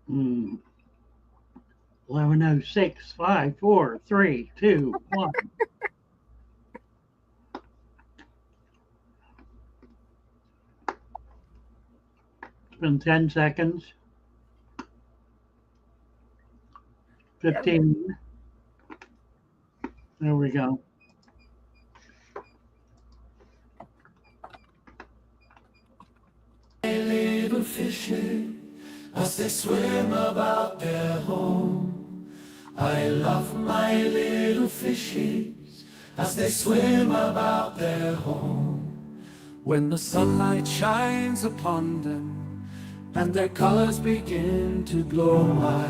Mm. 11:06, 5, 4, 3, 2, 1. It's been 10 seconds, Yep. 15. There we go. Little fishes as they swim about their home. I love my little fishes as they swim about their home. When the sunlight shines upon them and their colors begin to glow, I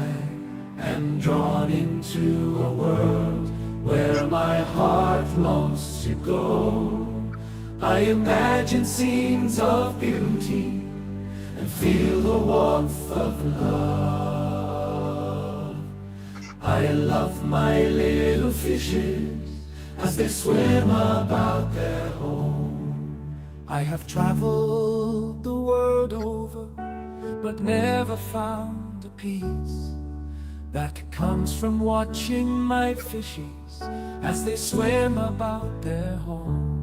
am drawn into a world where my heart longs to go. I imagine scenes of beauty and feel the warmth of love. I love my little fishes as they swim about their home. I have traveled the world over, but never found a peace that comes from watching my fishes as they swim about their home.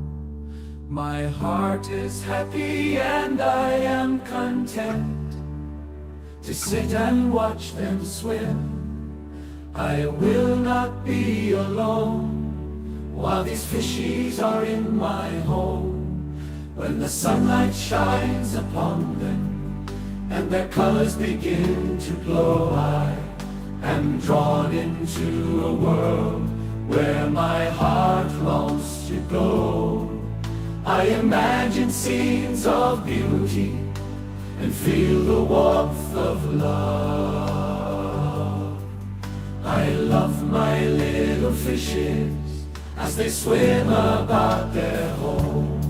My heart is happy and I am content to sit and watch them swim. I will not be alone while these fishies are in my home. When the sunlight shines upon them and their colors begin to glow, I am drawn into a world where my heart longs to go. I imagine scenes of beauty and feel the warmth of love. I love my little fishes as they swim about their home.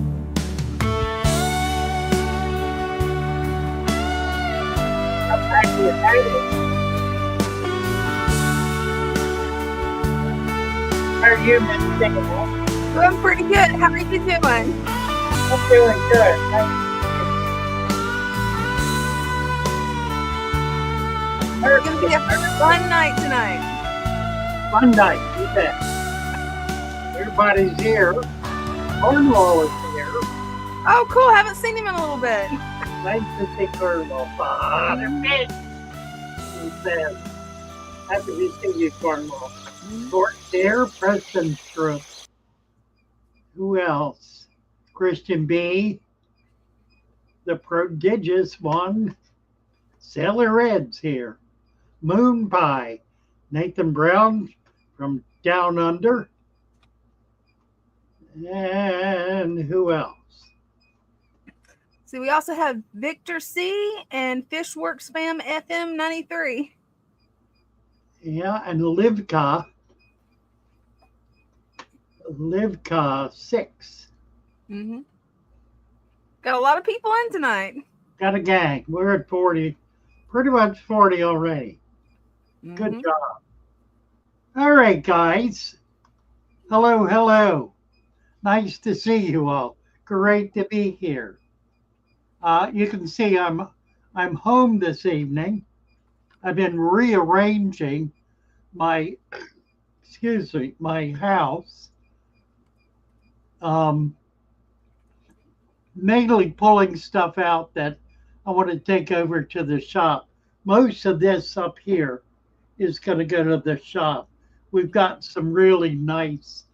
How are you, Miss Dina? Doing pretty good. How are you doing? I'm doing good. It's going to be a fun night tonight. Fun night, you bet. Everybody's here. Cornwall is here. Oh, cool. Haven't seen him in a little bit. Nice to see Cornwall. Father Pitt. He says, happy to see you, Cornwall. Fort Dare, Preston Stroop. Who else? Christian B. The prodigious one. Sailor Red's here. Moon Pie. Nathan Brown from Down Under. And who else? See, we also have Victor C. and Fishworks Fam FM 93. Yeah, and Livka 6. Mm-hmm. Got a lot of people in tonight. Got a gang. We're at 40, pretty much 40 already. Mm-hmm. Good job. All right, guys. Hello, hello. Nice to see you all. Great to be here. You can see I'm home this evening. I've been rearranging my my house. Mainly pulling stuff out that I want to take over to the shop. Most of this up here is going to go to the shop. We've got some really nice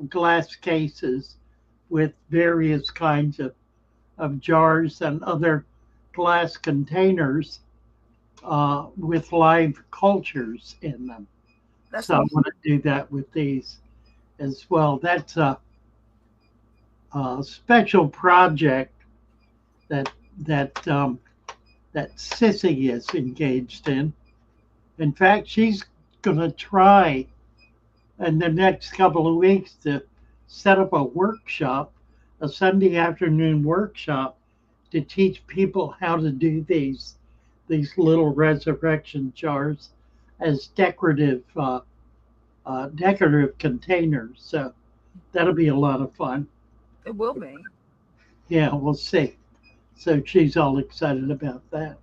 glass cases with various kinds of jars and other glass containers with live cultures in them. That's So I want to do that with these as well. That's a special project that that Sissy is engaged in. In fact, she's going to try in the next couple of weeks to set up a workshop, a Sunday afternoon workshop, to teach people how to do these little resurrection jars as decorative containers. So that'll be a lot of fun. It will be. Yeah, we'll see. So she's all excited about that.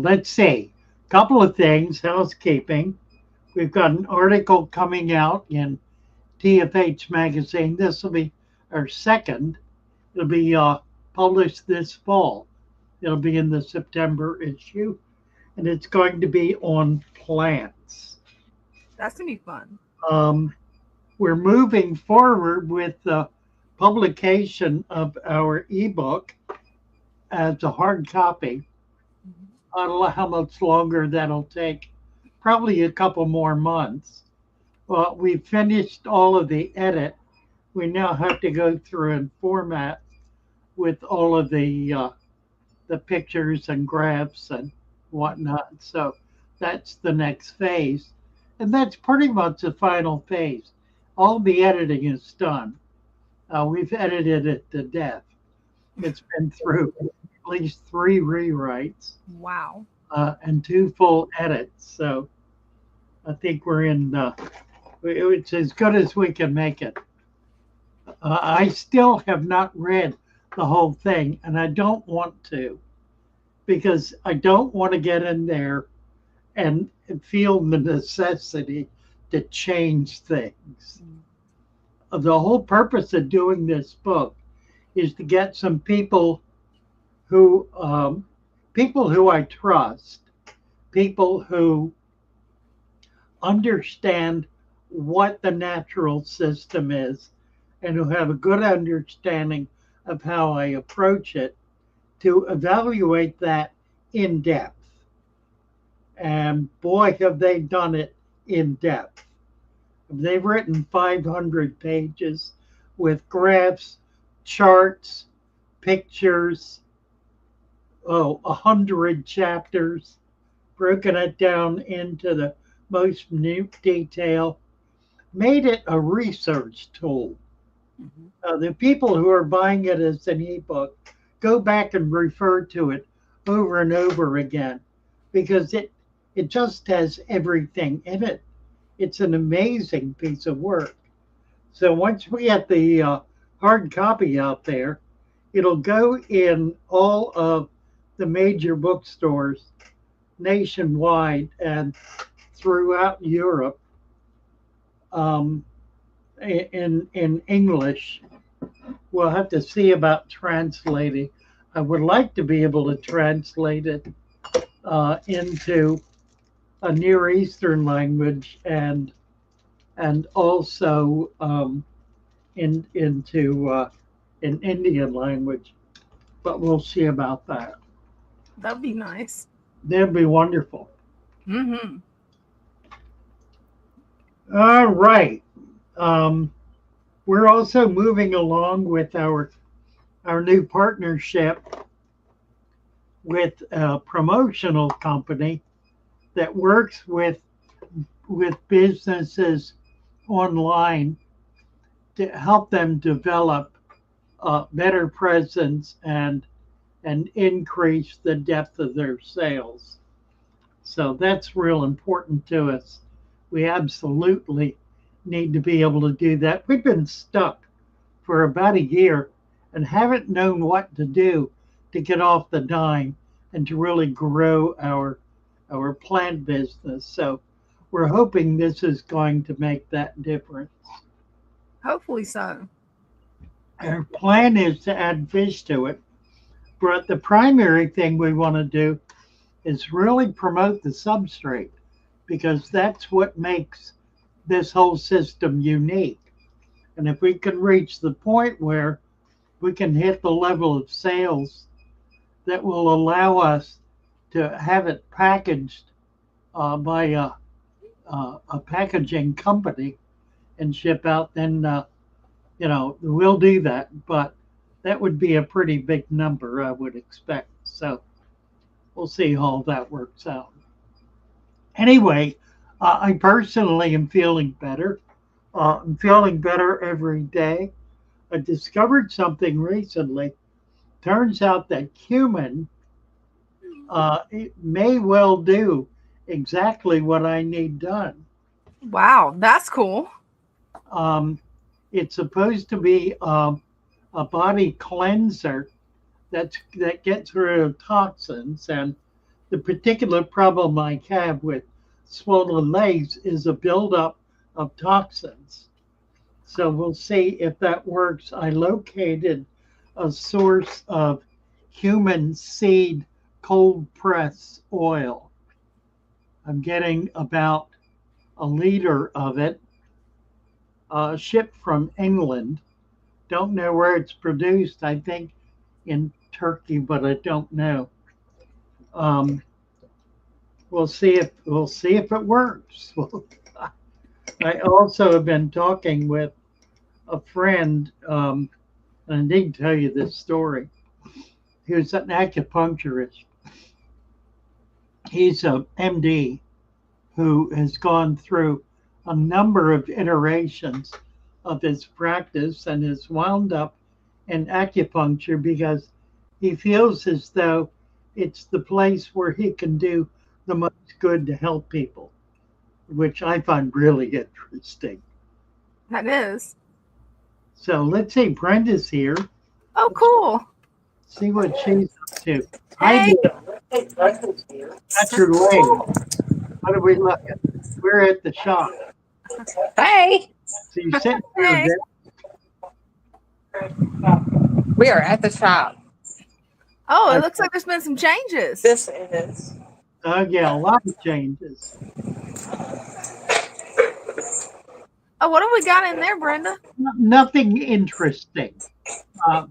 Let's see. Couple of things. Housekeeping. We've got an article coming out in TFH magazine. This will be our second. It'll be published this fall. It'll be in the September issue, and it's going to be on plants. That's gonna be fun. We're moving forward with the publication of our ebook as a hard copy. I don't know how much longer that'll take. Probably a couple more months. Well, we finished all of the edit. We now have to go through and format with all of the pictures and graphs and whatnot. So that's the next phase. And that's pretty much the final phase. All the editing is done. We've edited it to death. It's been through at least 3 rewrites Wow. and 2 full edits. So I think we're in, it's as good as we can make it. I still have not read the whole thing, and I don't want to because I don't want to get in there and feel the necessity to change things. The whole purpose of doing this book is to get some people who I trust, people who understand what the natural system is and who have a good understanding of how I approach it, to evaluate that in depth. And boy, have they done it in depth. They've written 500 pages with graphs, charts, pictures, 100 chapters, broken it down into the most minute detail, made it a research tool. The people who are buying it as an ebook go back and refer to it over and over again because it just has everything in it. It's an amazing piece of work. So once we get the hard copy out there, it'll go in all of the major bookstores nationwide and throughout Europe in English. We'll have to see about translating. I would like to be able to translate it into a Near Eastern language and also into an Indian language, but we'll see about that. That'd be nice. That'd be wonderful. Mm-hmm. All right. We're also moving along with our new partnership with a promotional company that works with businesses online to help them develop a better presence and increase the depth of their sales. So that's real important to us. We absolutely need to be able to do that. We've been stuck for about a year and haven't known what to do to get off the dime and to really grow our plant business. So we're hoping this is going to make that difference. Hopefully so. Our plan is to add fish to it, but the primary thing we want to do is really promote the substrate because that's what makes this whole system unique. And if we can reach the point where we can hit the level of sales that will allow us to have it packaged by a packaging company and ship out, then we'll do that. But that would be a pretty big number, I would expect. So we'll see how that works out. Anyway, I personally am feeling better. I'm feeling better every day. I discovered something recently. Turns out that cumin it may well do exactly what I need done. Wow, that's cool. It's supposed to be a body cleanser that gets rid of toxins. And the particular problem I have with swollen legs is a buildup of toxins. So we'll see if that works. I located a source of human seed cold press oil. I'm getting about a liter of it, shipped from England. Don't know where it's produced. I think in Turkey, but I don't know. Um, we'll see if it works. I also have been talking with a friend, and I didn't tell you this story. He was an acupuncturist. He's a MD who has gone through a number of iterations of his practice and has wound up in acupuncture because he feels as though it's the place where he can do the most good to help people, which I find really interesting. That is. So let's see, Brenda's here. Oh, cool. See what she's up to. Hey. That's your leg. What are we looking? We're at the shop. Hey, So you're sitting here. Hey. we are at the shop. Oh, it looks like there's been some changes. This is. Yeah, a lot of changes. Oh, what have we got in there, Brenda? Nothing interesting. I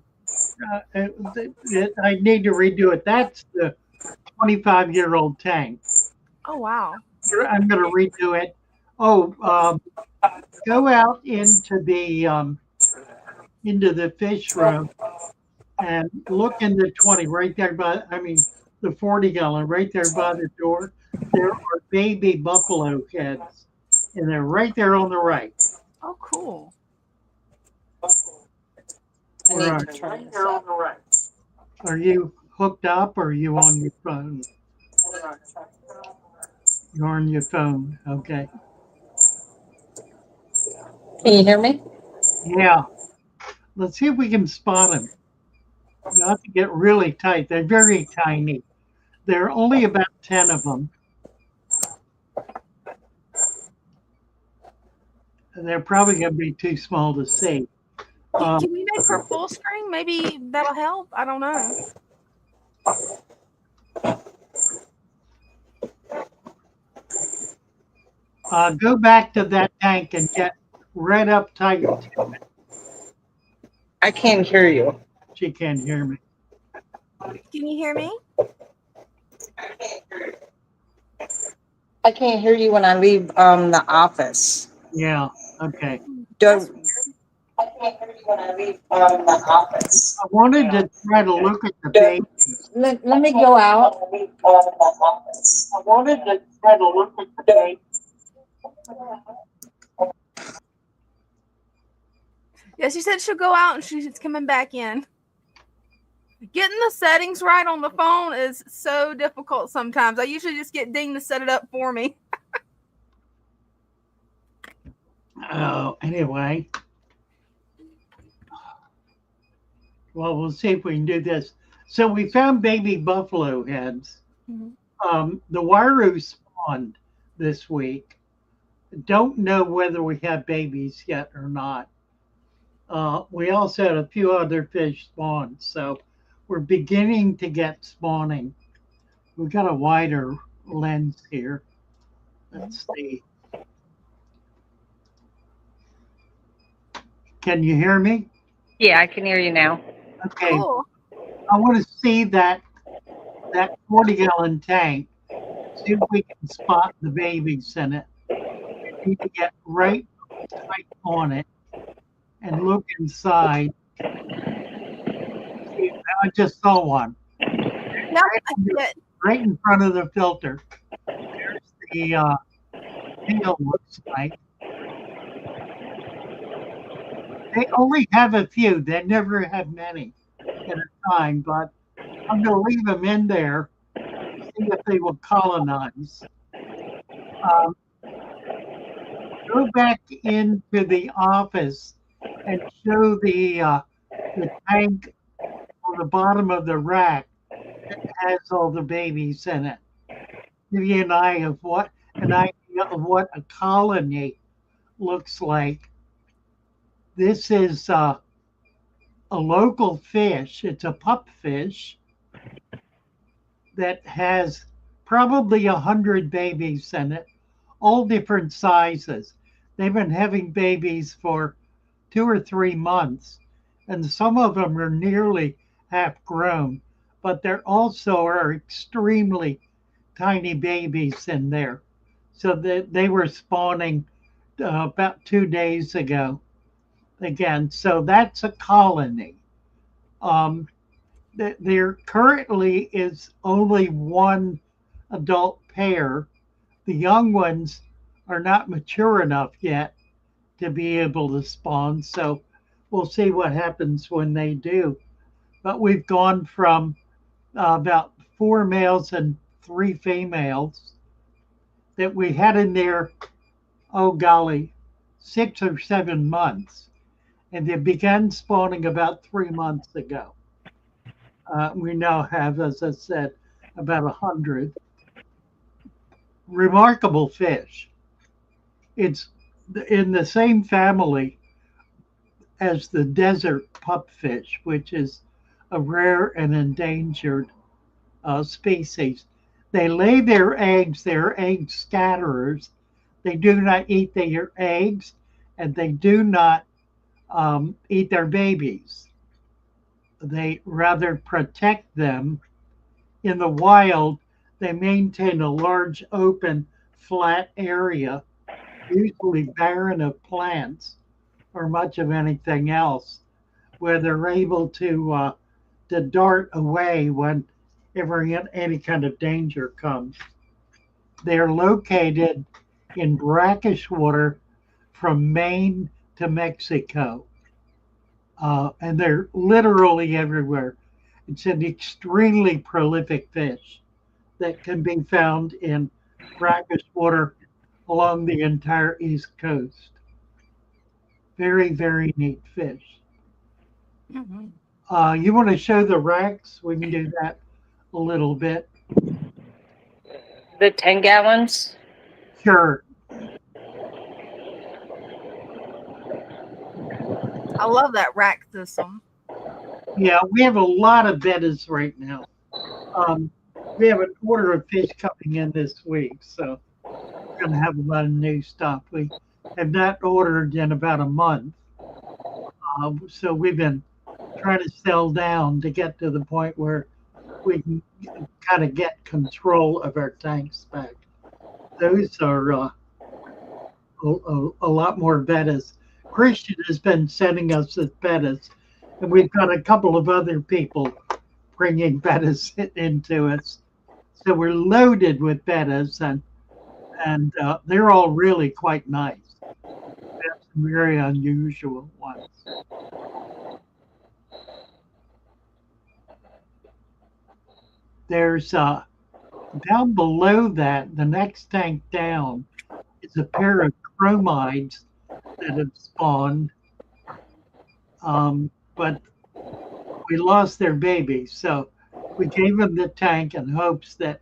need to redo it. That's the 25-year-old tank. Oh, wow. I'm going to redo it. Oh, go out into the fish room and look in the 20 right there by, the 40-gallon right there by the door. There are baby buffalo heads, and they're right there on the right. Oh, cool. I need to turn this up. Are you hooked up or are you on your phone? You're on your phone, okay. Can you hear me? Yeah. Let's see if we can spot them. You have to get really tight. They're very tiny. There are only about 10 of them. And they're probably going to be too small to see. Can we make her full screen? Maybe that'll help. I don't know. Go back to that tank and get right up tight. I can't hear you. She can't hear me. Can you hear me? I can't hear you when I leave the office. Yeah, okay. Don't. I can't hear you when I leave the office. I wanted to try to look at the babies. Let me go out. I wanted to try to look at the babies. Yeah, she said she'll go out and she's coming back in. Getting the settings right on the phone is so difficult sometimes. I usually just get Dean to set it up for me. Oh, anyway. Well, we'll see if we can do this. So we found baby buffalo heads. Mm-hmm. The Waru spawned this week. Don't know whether we have babies yet or not. We also had a few other fish spawn, so we're beginning to get spawning. We've got a wider lens here. Let's see. Can you hear me? Yeah, I can hear you now. Okay. Cool. I want to see that 40-gallon tank. See if we can spot the babies in it. We need to get right tight on it and look inside. See, I just saw one. Yeah, I see it. Right in front of the filter. There's the tail, looks like. They only have a few. They never have many at a time, but I'm going to leave them in there, see if they will colonize. Go back into the office and show the tank on the bottom of the rack that has all the babies in it. Give you an idea of what a colony looks like. This is a local fish. It's a pup fish that has probably 100 babies in it, all different sizes. They've been having babies for 2 or 3 months, and some of them are nearly half grown, but there also are extremely tiny babies in there. So they were spawning about 2 days ago again. So that's a colony. There currently is only one adult pair. The young ones are not mature enough yet to be able to spawn. So we'll see what happens when they do. But we've gone from about 4 males and 3 females that we had in there, oh golly, 6 or 7 months. And they began spawning about 3 months ago. We now have, as I said, about 100. Remarkable fish. It's in the same family as the desert pupfish, which is a rare and endangered species. They lay their eggs, they're egg scatterers. They do not eat their eggs, and they do not eat their babies. They rather protect them. In the wild, they maintain a large open flat area, usually barren of plants or much of anything else, where they're able to dart away whenever any kind of danger comes. They're located in brackish water from Maine to Mexico. And they're literally everywhere. It's an extremely prolific fish that can be found in brackish water along the entire East Coast. Very, very neat fish. Mm-hmm. You want to show the racks? We can do that a little bit. The 10 gallons? Sure. I love that rack system. Yeah, we have a lot of bettas right now. We have an order of fish coming in this week, so we're going to have a lot of new stuff. We have not ordered in about a month. So we've been trying to sell down to get to the point where we can kind of get control of our tanks back. Those are a lot more bettas. Christian has been sending us the bettas, and we've got a couple of other people bringing bettas into us. So we're loaded with bettas, and they're all really quite nice. We have some very unusual ones. There's down below that, the next tank down is a pair of chromides that have spawned, but we lost their babies, so we gave them the tank in hopes that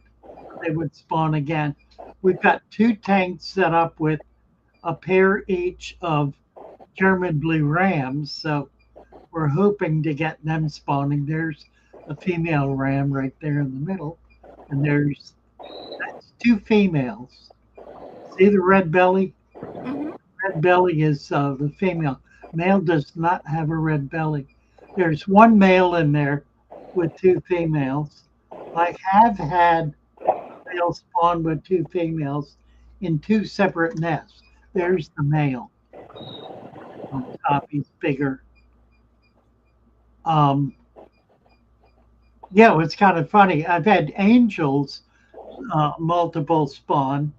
they would spawn again. We've got 2 tanks set up with a pair each of German blue rams, so we're hoping to get them spawning. There's a female ram right there in the middle, and that's 2 females. See the red belly? Mm-hmm. Red belly is the female. Male does not have a red belly. There's 1 male in there with 2 females. I have had males spawn with 2 females in 2 separate nests. There's the male. On top, he's bigger. Yeah, it's kind of funny. I've had angels multiple spawn,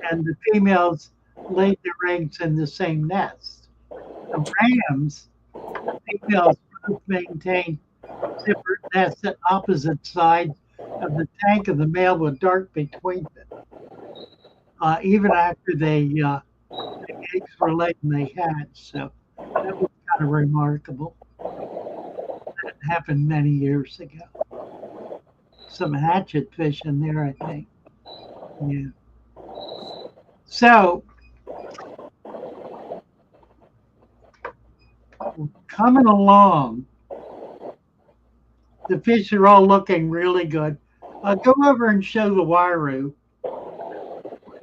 and the females laid their eggs in the same nest. The rams, the females both maintain separate nests at opposite sides of the tank, and the male would dart between them. Even after the eggs were laid and they hatched. So that was kind of remarkable. That happened many years ago. Some hatchet fish in there, I think. Yeah. So, coming along, the fish are all looking really good. I'll go over and show the Wairau.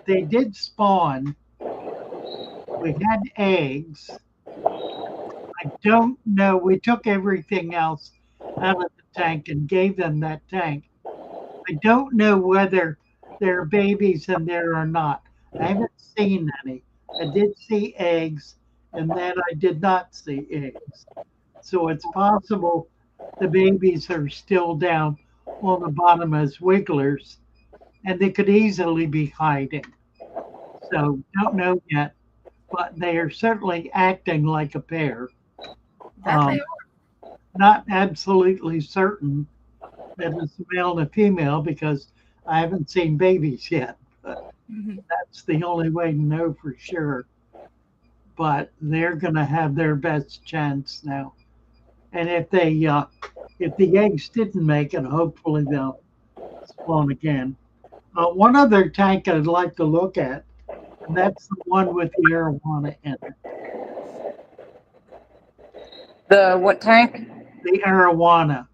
They did spawn. We had eggs. I don't know. We took everything else out of the tank and gave them that tank. I don't know whether there are babies in there or not. I haven't seen any. I did see eggs, and then I did not see eggs. So it's possible the babies are still down on the bottom as wigglers, and they could easily be hiding. So don't know yet, but they are certainly acting like a pair. That they Not absolutely certain that it's a male and a female because I haven't seen babies yet. But that's the only way to know for sure. But they're going to have their best chance now. And if the eggs didn't make it, hopefully they'll spawn again. One other tank I'd like to look at, and that's the one with the arowana in it. The what tank? The arowana.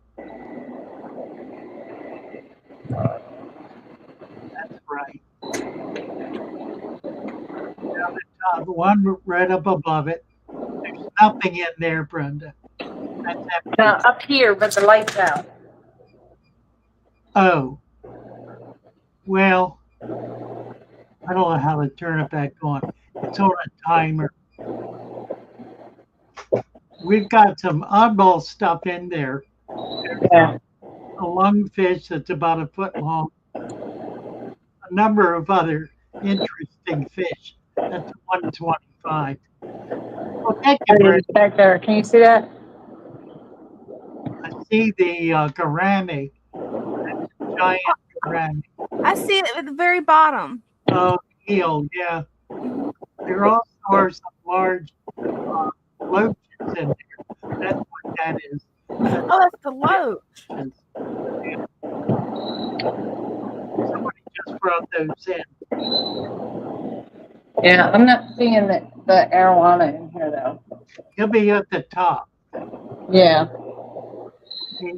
That's right. Now the one right up above it. There's nothing in there, Brenda. That's empty. No, up here, but the light's out. Oh. Well, I don't know how to turn it back on. It's on a timer. We've got some oddball stuff in there. Yeah. A lungfish that's about a foot long. A number of other interesting fish. That's 125. Well, thank you, There it Brenda. is back there. Can you see that? I see the gourami. That's a giant gourami. I see it at the very bottom. Oh, eel, yeah. There also are some large loaches in there. That's what that is. Oh, that's the loach. Somebody just brought those in. Yeah, I'm not seeing the arowana in here though. He'll be at the top. Yeah.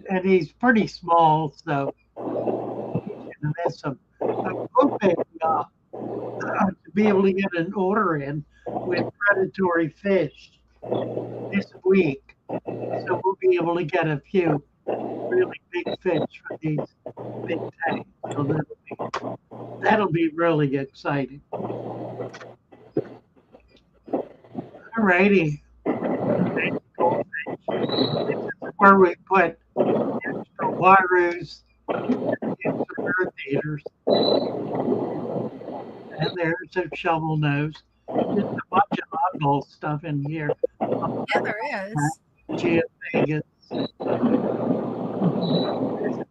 And he's pretty small, so you can miss him. I'm hoping to be able to get an order in with predatory fish this week. So we'll be able to get a few really big fish for these big tanks. So that'll be really exciting. Alrighty. This is where we put extra Wairus, extra earth eaters. And there's a shovel nose. Just a bunch of oddball stuff in here. Yeah, there is. Geophagus.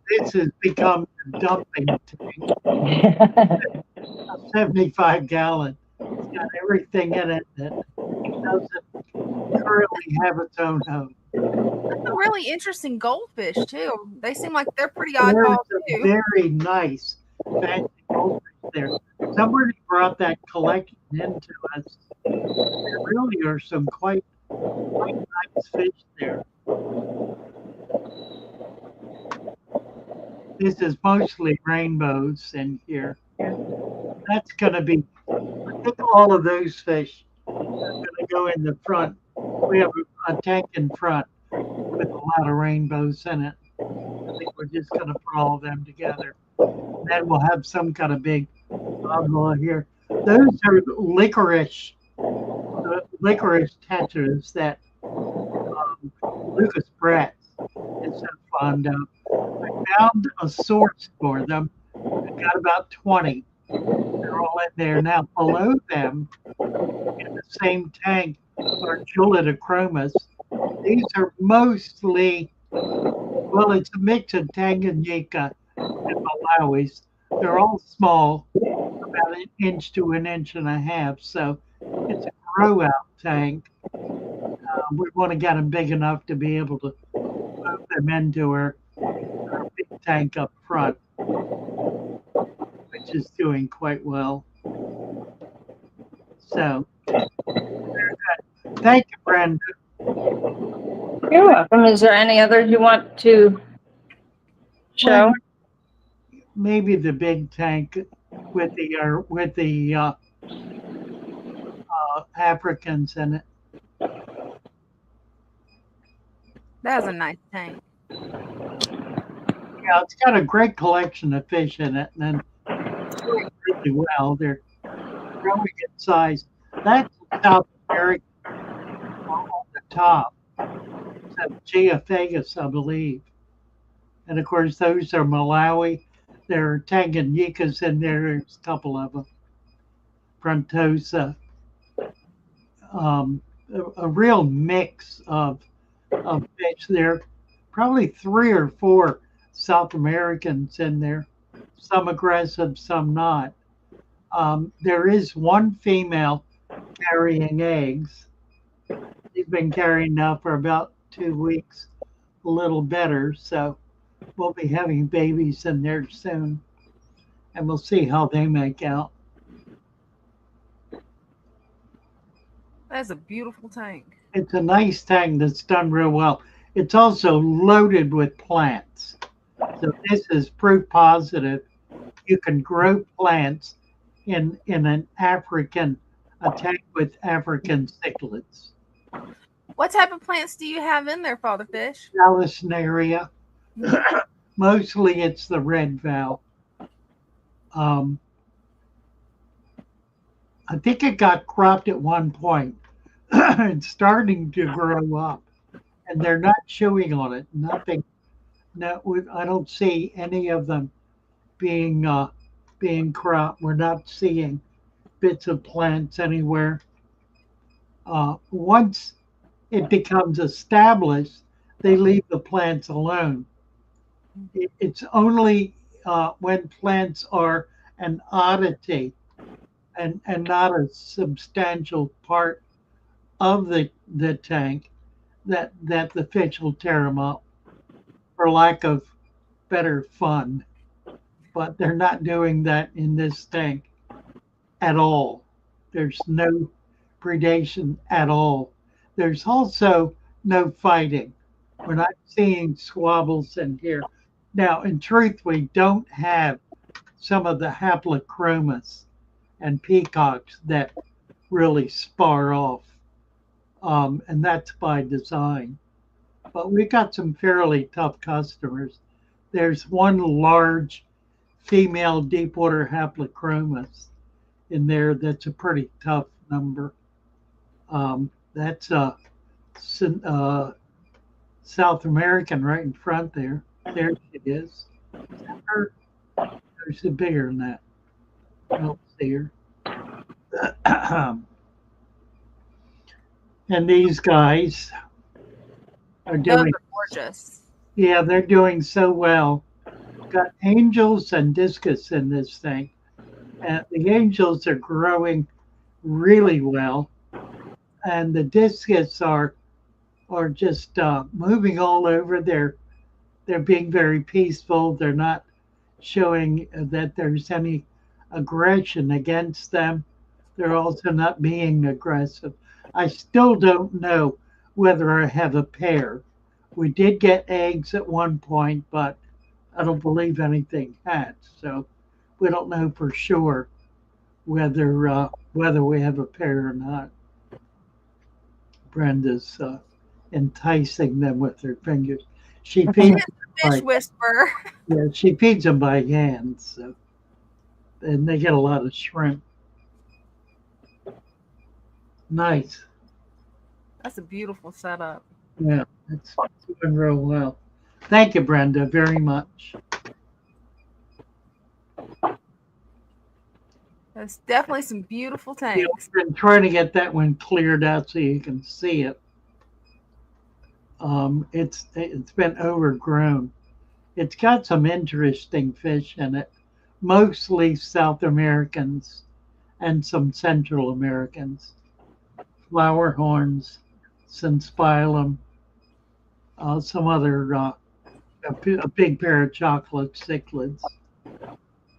This has become a dumping tank. A 75-gallon. It's got everything in it that doesn't currently have its own home. That's a really interesting goldfish too. They seem like they're pretty There's oddball a too. very nice fancy goldfish there. Somebody brought that collection into us. There really are some quite nice fish there. This is mostly rainbows in here. That's going to be, I think all of those fish are going to go in the front. We have a tank in front with a lot of rainbows in it. I think we're just going to put all of them together. And then we'll have some kind of big oddball here. Those are licorice tattoos that Lucas Brett is so fond of. I found a source for them. I got about 20. They're all in there. Now below them, in the same tank, are Julidachromis. These are mostly, well, it's a mix of Tanganyika and Malawis. They're all small, about an inch to an inch and a half. So it's a grow out tank. We want to get them big enough to be able to move them them into her big tank up front, which is doing quite well. So, thank you, Brenda. You're welcome. Is there any others you want to show? Well, maybe the big tank with the Africans in it. That's a nice tank. Yeah, it's got a great collection of fish in it, and then it's doing really well. They're growing in size. That's South America on the top. So Geophagus, I believe. And of course, those are Malawi. There are Tanganyikas in there. There's a couple of them. Frontosa. A real mix of fish there. Probably 3 or 4 South Americans in there. Some aggressive, some not. There is one female carrying eggs. She's been carrying now for about 2 weeks, a little better. So we'll be having babies in there soon, and we'll see how they make out. That's a beautiful tank. It's a nice tank that's done real well. It's also loaded with plants. So this is proof positive. You can grow plants in an African, a tank with African cichlids. What type of plants do you have in there, Father Fish? Vallisneria. Mostly it's the red val. I think it got cropped at one point. It's starting to grow up, and they're not chewing on it. Nothing. No, I don't see any of them being cropped. We're not seeing bits of plants anywhere. Once it becomes established, they leave the plants alone. It's only when plants are an oddity and not a substantial part of the tank that the fish will tear them up for lack of better fun. But they're not doing that in this tank at all. There's no predation at all. There's also no fighting. We're not seeing squabbles in here. Now, in truth, we don't have some of the haplochromas and peacocks that really spar off. And that's by design. But we got some fairly tough customers. There's one large female deepwater haplochromis in there that's a pretty tough number. That's South American right in front there. There she is. There's a bigger than that. I don't see her. And these guys are Those doing, are gorgeous. yeah, they're doing so well. Got angels and discus in this thing. And the angels are growing really well. And the discus are just moving all over. They're being very peaceful. They're not showing that there's any aggression against them. They're also not being aggressive. I still don't know whether I have a pair. We did get eggs at one point, but I don't believe anything hatched. So we don't know for sure whether we have a pair or not. Brenda's enticing them with her fingers. She feeds Fish whisperer. yeah, she feeds them by hand, so and they get a lot of shrimp. Nice. That's a beautiful setup. Yeah, it's doing real well. Thank you, Brenda, very much. There's definitely some beautiful Yeah, tanks. I've been trying to get that one cleared out so you can see it. It's been overgrown. It's got some interesting fish in it, mostly South Americans and some Central Americans. Flower horns, Synspilum, some other a big pair of chocolate cichlids,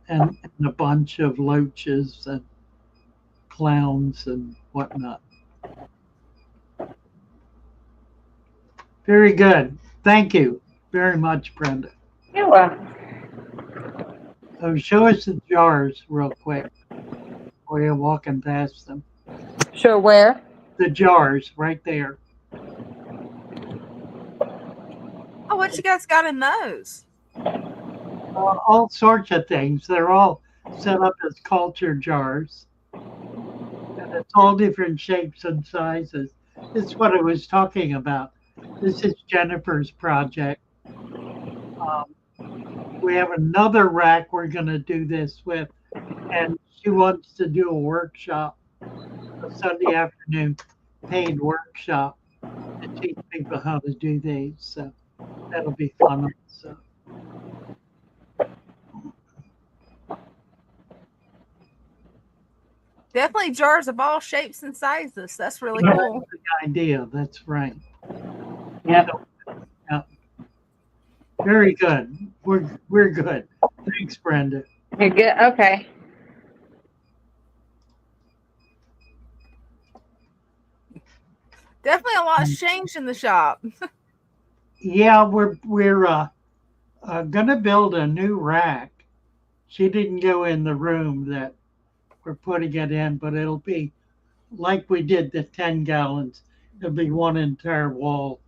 and a bunch of loaches and clowns and whatnot. Very good. Thank you very much, Brenda. You're welcome. So show us the jars real quick while you're walking past them. Sure, where? The jars right there. Oh, what you guys got in those? All sorts of things. They're all set up as culture jars. And it's all different shapes and sizes. This is what I was talking about. This is Jennifer's project. We have another rack we're going to do this with, and she wants to do a workshop, a Sunday afternoon paid workshop to teach people how to do these. So that'll be fun. So. Definitely jars of all shapes and sizes. That's really That's cool. the idea. That's right. Yep. Yeah. Very good. We're good. Thanks, Brenda. You're good. Okay. Definitely a lot's changed in the shop. Yeah, we're gonna build a new rack. She didn't go in the room that we're putting it in, but it'll be like we did the 10 gallons. It'll be one entire wall,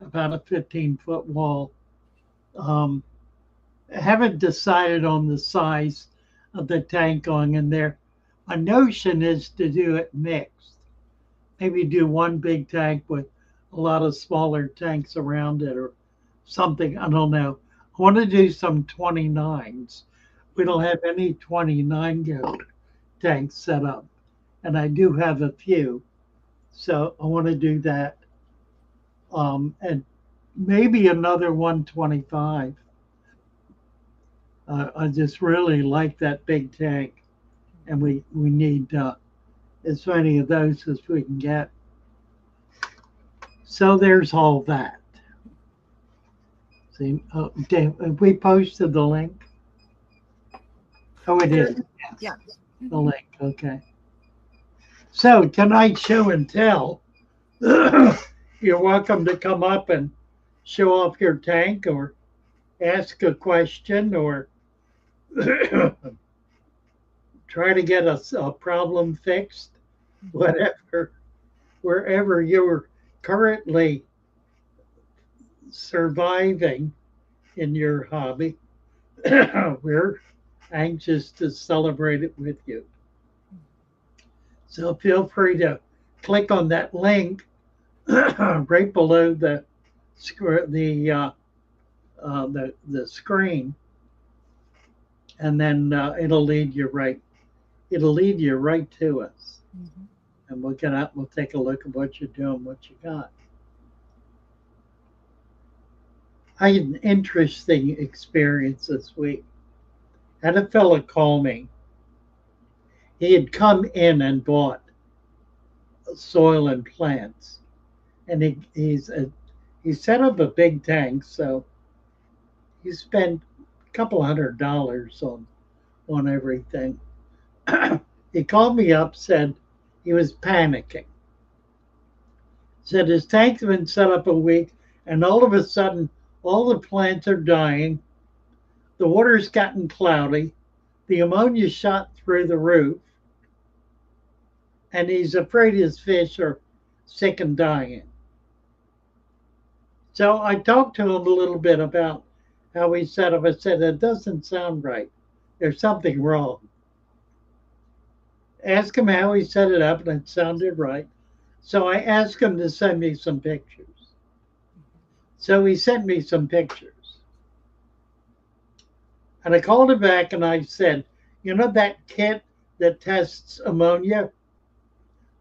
about a 15-foot wall. I haven't decided on the size of the tank going in there. My notion is to do it mixed. Maybe do one big tank with a lot of smaller tanks around it or something. I don't know. I want to do some 29s. We don't have any 29 gallon tanks set up, and I do have a few. So I want to do that. And maybe another 125. I just really like that big tank, and we need as many of those as we can get. So there's all that. See, Dave, have we posted the link? Oh, it is. Yeah. The link, okay. So tonight's show and tell, you're welcome to come up and show off your tank or ask a question or try to get a problem fixed, whatever, wherever you're currently surviving in your hobby. We're anxious to celebrate it with you. So feel free to click on that link right below the screen, and then it'll lead you right. It'll lead you right to us, and we'll get out. We'll take a look at what you're doing, what you got. I had an interesting experience this week. I had a fella call me. He had come in and bought soil and plants, and he set up a big tank. So he spent a couple $100 on everything. He called me up, said he was panicking. Said his tank's been set up a week, and all of a sudden, all the plants are dying. The water's gotten cloudy. The ammonia shot through the roof. And he's afraid his fish are sick and dying. So I talked to him a little bit about how he set up. I said, it doesn't sound right. There's something wrong. Ask him how he set it up, and it sounded right. So I asked him to send me some pictures. So he sent me some pictures. And I called him back and I said, you know that kit that tests ammonia?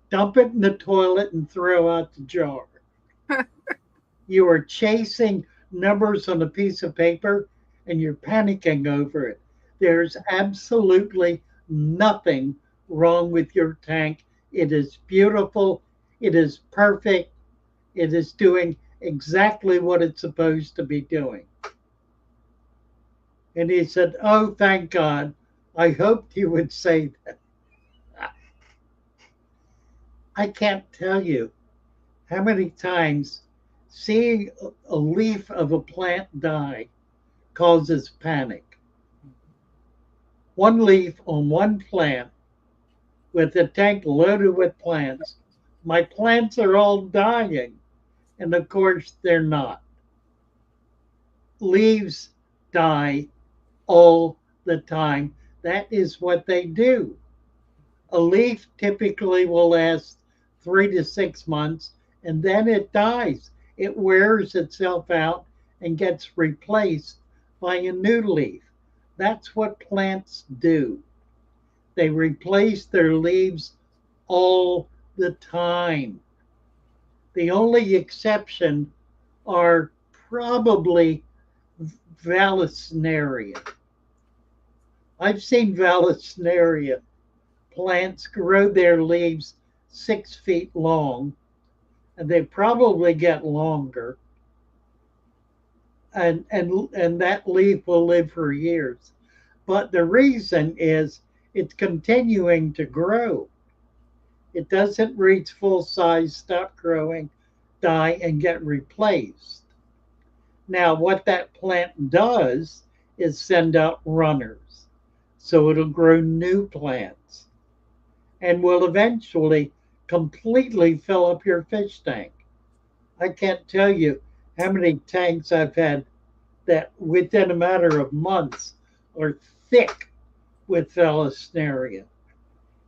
Dump it in the toilet and throw out the jar. You are chasing numbers on a piece of paper and you're panicking over it. There's absolutely nothing wrong with your tank. It is beautiful. It is perfect. It is doing exactly what it's supposed to be doing. And he said, "Oh, thank God. I hoped you would say that." I can't tell you how many times seeing a leaf of a plant die causes panic. One leaf on one plant with a tank loaded with plants. My plants are all dying. And of course, they're not. Leaves die all the time. That is what they do. A leaf typically will last 3 to 6 months and then it dies. It wears itself out and gets replaced by a new leaf. That's what plants do. They replace their leaves all the time. The only exception are probably Vallisneria. I've seen Vallisneria plants grow their leaves 6 feet long, and they probably get longer. And that leaf will live for years. But the reason is it's continuing to grow. It doesn't reach full size, stop growing, die, and get replaced. Now, what that plant does is send out runners. So it'll grow new plants and will eventually completely fill up your fish tank. I can't tell you how many tanks I've had that within a matter of months are thick with Vallisneria.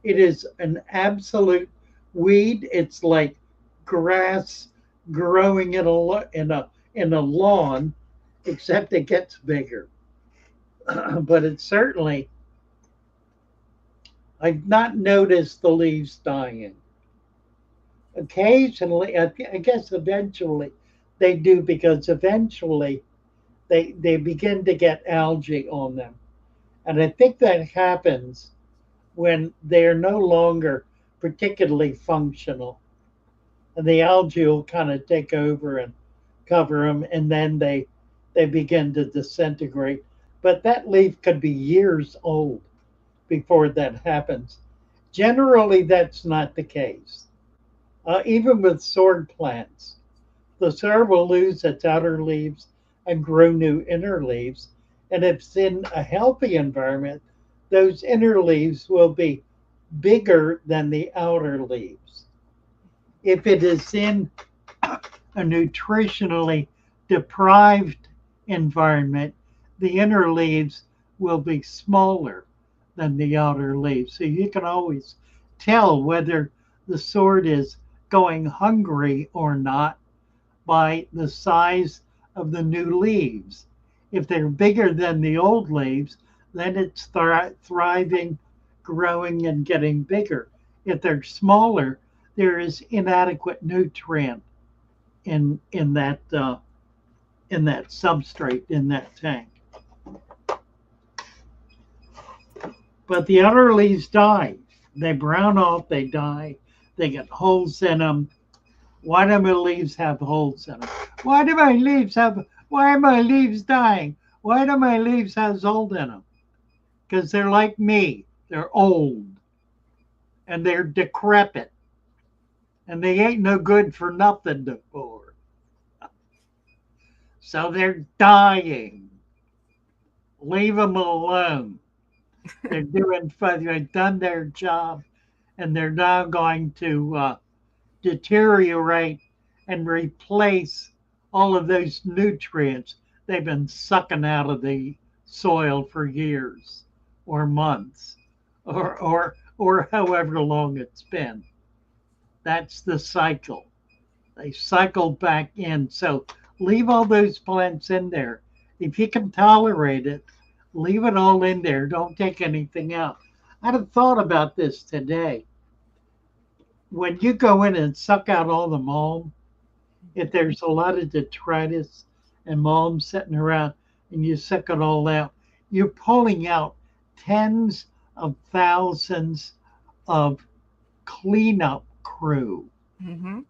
It is an absolute weed. It's like grass growing in a lawn, except it gets bigger. But it certainly, I've not noticed the leaves dying. Occasionally, I guess eventually they do, because eventually they begin to get algae on them. And I think that happens when they're no longer particularly functional. And the algae will kind of take over and cover them, and then they begin to disintegrate. But that leaf could be years old before that happens. Generally, that's not the case. Even with sword plants, the sword will lose its outer leaves and grow new inner leaves. And if it's in a healthy environment, those inner leaves will be bigger than the outer leaves. If it is in a nutritionally deprived environment, the inner leaves will be smaller than the outer leaves. So you can always tell whether the sword is going hungry or not by the size of the new leaves. If they're bigger than the old leaves, then it's thriving, growing, and getting bigger. If they're smaller, there is inadequate nutrient in that substrate in that tank. But the outer leaves die. They brown off. They die. They get holes in them. Why do my leaves have holes in them? Why are my leaves dying? Why do my leaves have holes in them? Because they're like me. They're old. And they're decrepit. And they ain't no good for nothing before. So they're dying. Leave them alone. They've done their job, and they're now going to deteriorate and replace all of those nutrients they've been sucking out of the soil for years or months or however long it's been. That's the cycle. They cycle back in. So leave all those plants in there. If you can tolerate it, leave it all in there. Don't take anything out. I'd have thought about this today. When you go in and suck out all the mulm, if there's a lot of detritus and mulm sitting around and you suck it all out, you're pulling out tens of thousands of cleanup crew. Mm-hmm.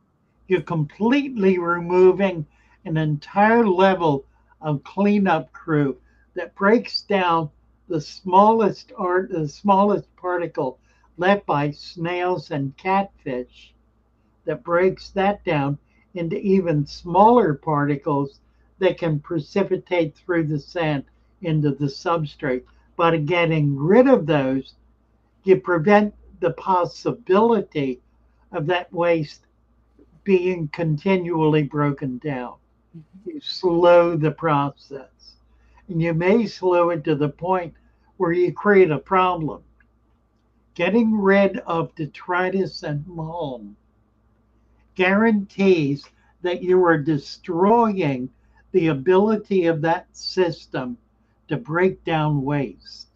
You're completely removing an entire level of cleanup crew that breaks down the smallest particle left by snails and catfish, that breaks that down into even smaller particles that can precipitate through the sand into the substrate. By getting rid of those, you prevent the possibility of that waste being continually broken down. You slow the process. And you may slow it to the point where you create a problem. Getting rid of detritus and mulm guarantees that you are destroying the ability of that system to break down waste.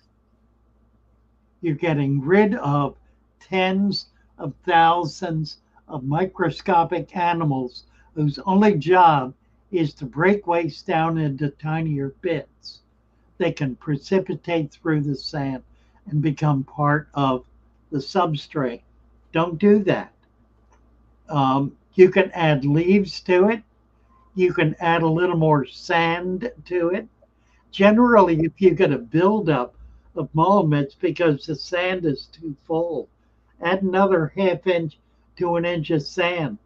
You're getting rid of tens of thousands of microscopic animals whose only job is to break waste down into tinier bits. They can precipitate through the sand and become part of the substrate. Don't do that. You can add leaves to it. You can add a little more sand to it. Generally, if you get a buildup of mulm, it's because the sand is too full. Add another ½ inch to 1 inch of sand.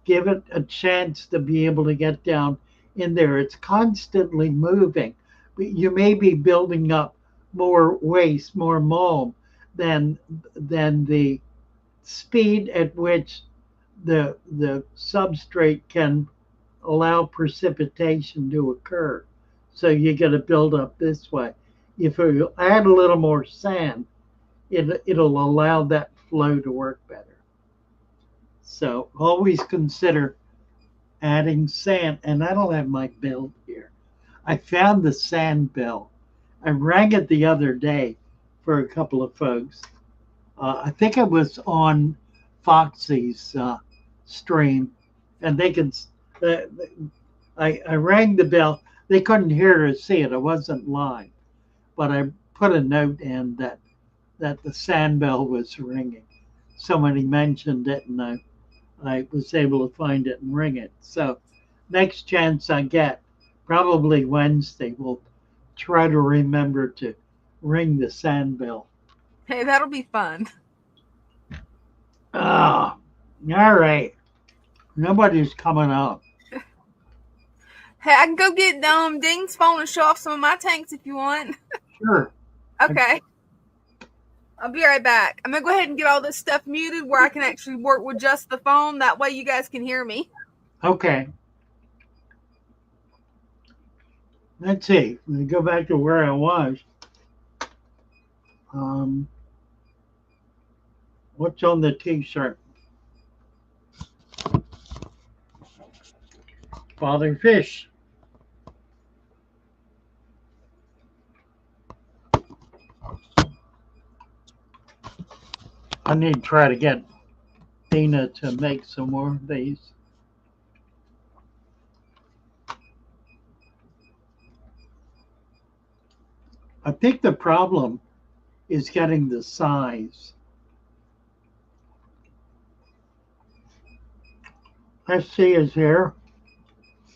Give it a chance to be able to get down in there. It's constantly moving. But you may be building up more waste, more mulm than the speed at which the substrate can allow precipitation to occur. So you get a buildup this way. If you add a little more sand, it'll allow that flow to work better. So always consider adding sand. And I don't have my bill here. I found the sand bill. I rang it the other day for a couple of folks. I think it was on Foxy's stream, and they can. I rang the bell. They couldn't hear or see it. It wasn't live, but I put a note in that the sand bell was ringing. Somebody mentioned it, and I was able to find it and ring it. So next chance I get, probably Wednesday, we'll try to remember to ring the sand bell. Hey, that'll be fun. Ah, all right. Nobody's coming up. Hey, I can go get Ding's phone and show off some of my tanks if you want. Sure. Okay. I'll be right back. I'm going to go ahead and get all this stuff muted where I can actually work with just the phone. That way you guys can hear me. Okay. Let's see. Let me go back to where I was. What's on the t-shirt? Father Fish. I need to try to get Dina to make some more of these. I think the problem is getting the size. SC is here.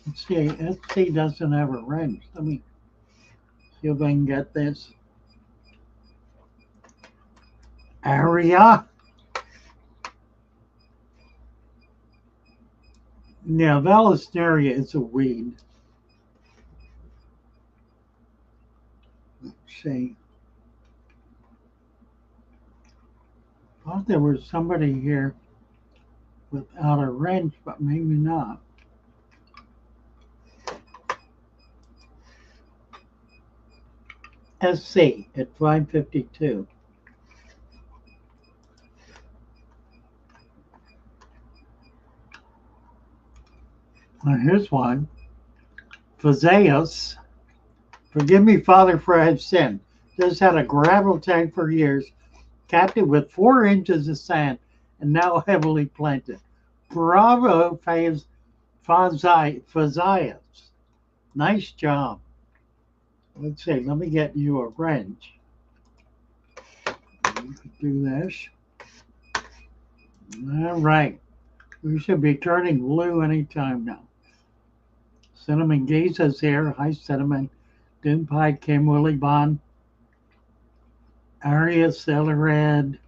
Let's see, SC doesn't have a wrench. Let me see if I can get this. Area. Yeah, Vallisneria is a weed. Let's see. I thought there was somebody here without a wrench, but maybe not. SC at 552. Now here's one. Phaseus. Forgive me, Father, for I have sinned. Just had a gravel tank for years, capped it with 4 inches of sand, and now heavily planted. Bravo, Phaseus. Nice job. Let's see, let me get you a wrench. You could do this. All right. We should be turning blue anytime now. Cinnamon Geese is here. Hi, Cinnamon. Doom Pie, Kim Willie Bond, Aria Celered.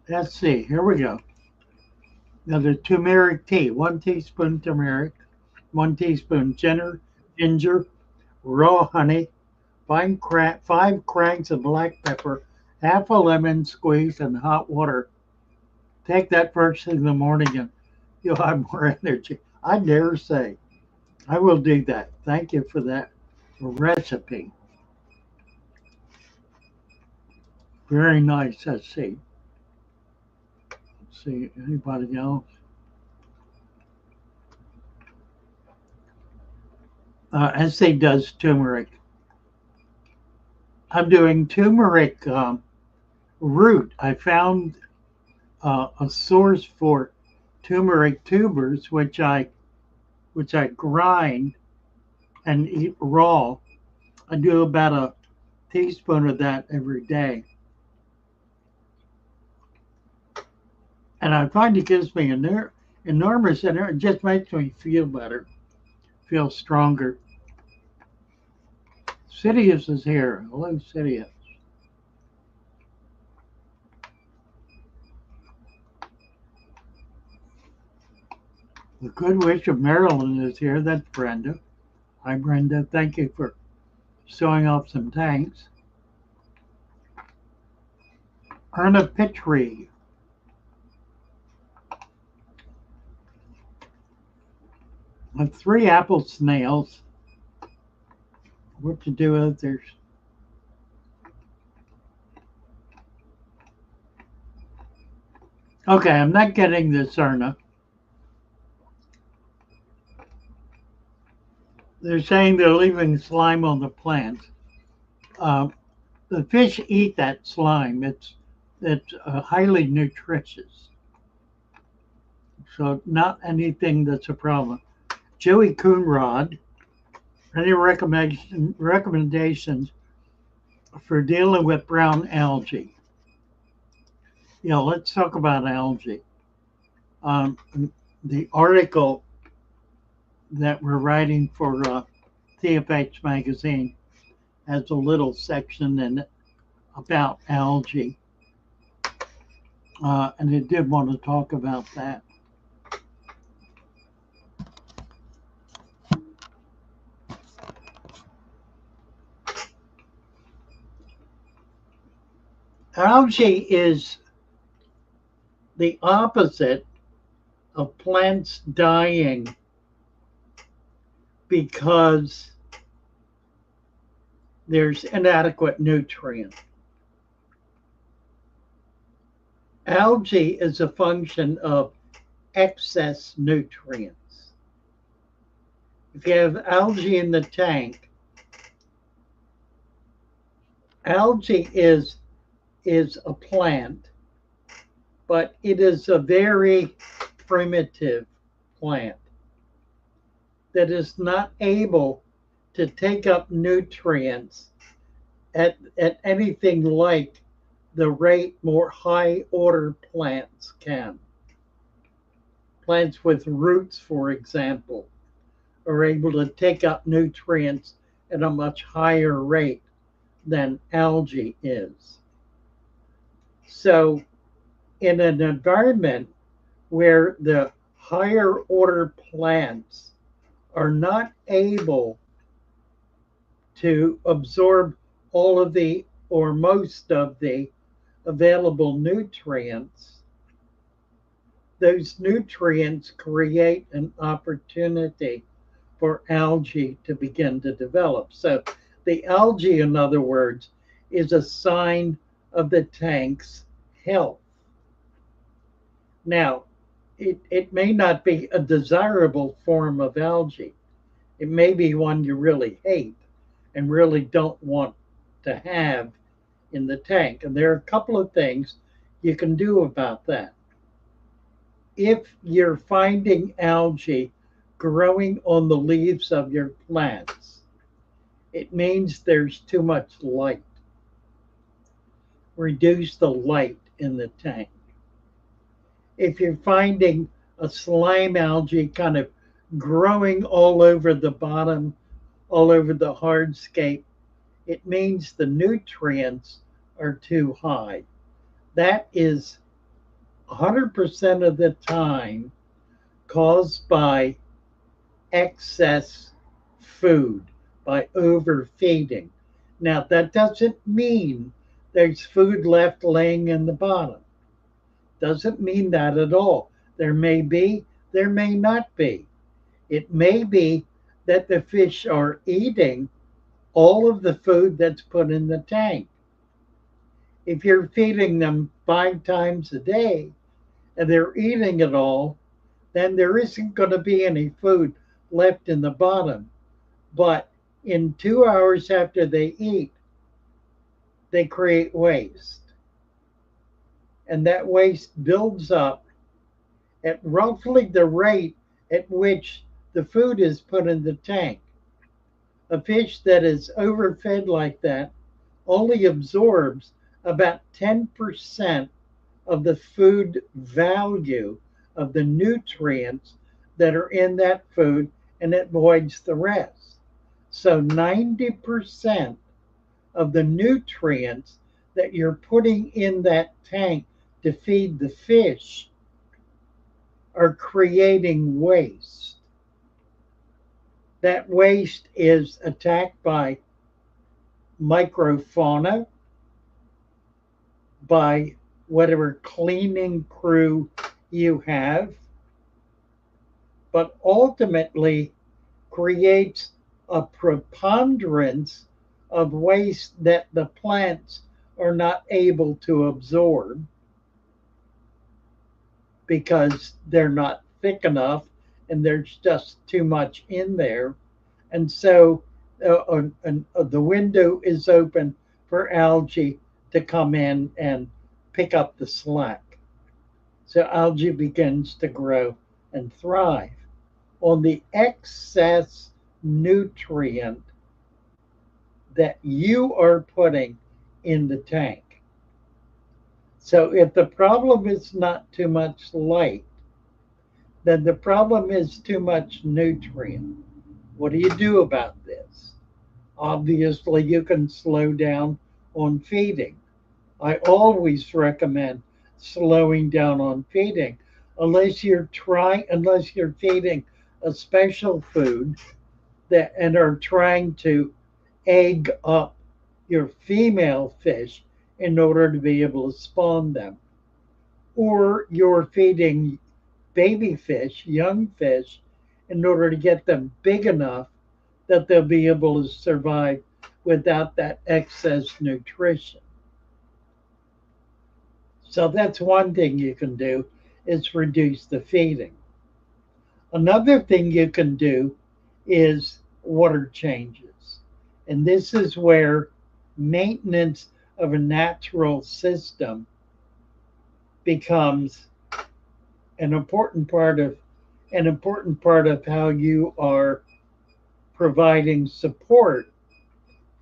Let's see, here we go. Now the turmeric tea, 1 teaspoon turmeric, 1 teaspoon ginger, raw honey, 5 cranks of black pepper, half a lemon squeezed in hot water. Take that first thing in the morning and you'll have more energy. I dare say. I will do that. Thank you for that recipe. Very nice. Let's see. Let's see, anybody else? Essay does turmeric. I'm doing turmeric root. I found a source for turmeric tubers, which I grind and eat raw. I do about a teaspoon of that every day. And I find it gives me enormous energy. It just makes me feel better, feel stronger. Sidious is here. Hello, Sidious. The Good Witch of Maryland is here. That's Brenda. Hi, Brenda. Thank you for showing off some tanks. Erna Pitry. And 3 apple snails. What to do with there's okay, I'm not getting this, Erna. They're saying they're leaving slime on the plant. The fish eat that slime. It's highly nutritious. So not anything that's a problem. Joey Coonrod, any recommendations for dealing with brown algae? Yeah, let's talk about algae. The article that we're writing for TFH magazine has a little section in it about algae. And I did want to talk about that. Algae is the opposite of plants dying because there's inadequate nutrient. Algae is a function of excess nutrients. If you have algae in the tank, algae is a plant, but it is a very primitive plant that is not able to take up nutrients at anything like the rate more high order plants can. Plants with roots, for example, are able to take up nutrients at a much higher rate than algae is. So in an environment where the higher order plants are not able to absorb all of the or most of the available nutrients, those nutrients create an opportunity for algae to begin to develop. So the algae, in other words, is a sign of the tank's health. Now, it may not be a desirable form of algae. It may be one you really hate and really don't want to have in the tank. And there are a couple of things you can do about that. If you're finding algae growing on the leaves of your plants, it means there's too much light. Reduce the light in the tank. If you're finding a slime algae kind of growing all over the bottom, all over the hardscape, it means the nutrients are too high. That is 100% of the time caused by excess food, by overfeeding. Now, that doesn't mean there's food left laying in the bottom. Doesn't mean that at all. There may be, there may not be. It may be that the fish are eating all of the food that's put in the tank. If you're feeding them 5 times a day and they're eating it all, then there isn't going to be any food left in the bottom. But in 2 hours after they eat, they create waste. And that waste builds up at roughly the rate at which the food is put in the tank. A fish that is overfed like that only absorbs about 10% of the food value of the nutrients that are in that food, and it voids the rest. So 90% of the nutrients that you're putting in that tank to feed the fish are creating waste. That waste is attacked by microfauna, by whatever cleaning crew you have, but ultimately creates a preponderance of waste that the plants are not able to absorb because they're not thick enough and there's just too much in there. And so the window is open for algae to come in and pick up the slack. So algae begins to grow and thrive on the excess nutrient that you are putting in the tank. So if the problem is not too much light, then the problem is too much nutrient. What do you do about this? Obviously, you can slow down on feeding. I always recommend slowing down on feeding unless you're feeding a special food that and are trying to egg up your female fish in order to be able to spawn them. Or you're feeding baby fish, young fish, in order to get them big enough that they'll be able to survive without that excess nutrition. So that's one thing you can do is reduce the feeding. Another thing you can do is water changes. And this is where maintenance of a natural system becomes an important part of how you are providing support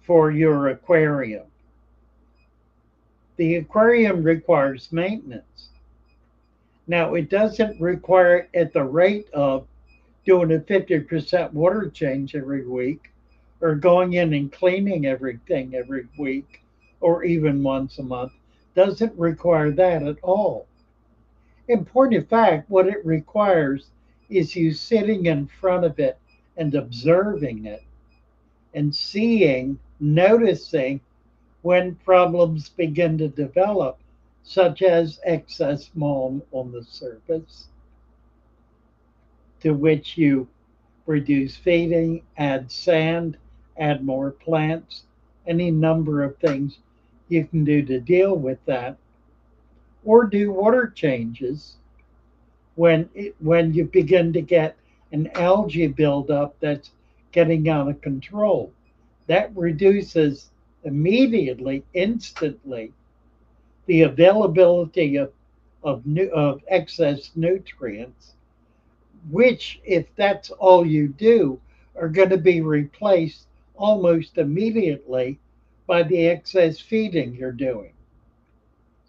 for your aquarium. The aquarium requires maintenance. Now, it doesn't require it at the rate of doing a 50% water change every week or going in and cleaning everything every week or even once a month. Doesn't require that at all. In point of fact, what it requires is you sitting in front of it and observing it and seeing, noticing when problems begin to develop, such as excess mold on the surface, to which you reduce feeding, add sand, add more plants, any number of things you can do to deal with that, or do water changes when you begin to get an algae buildup that's getting out of control. That reduces immediately, instantly, the availability of excess nutrients, which, if that's all you do, are going to be replaced almost immediately by the excess feeding you're doing.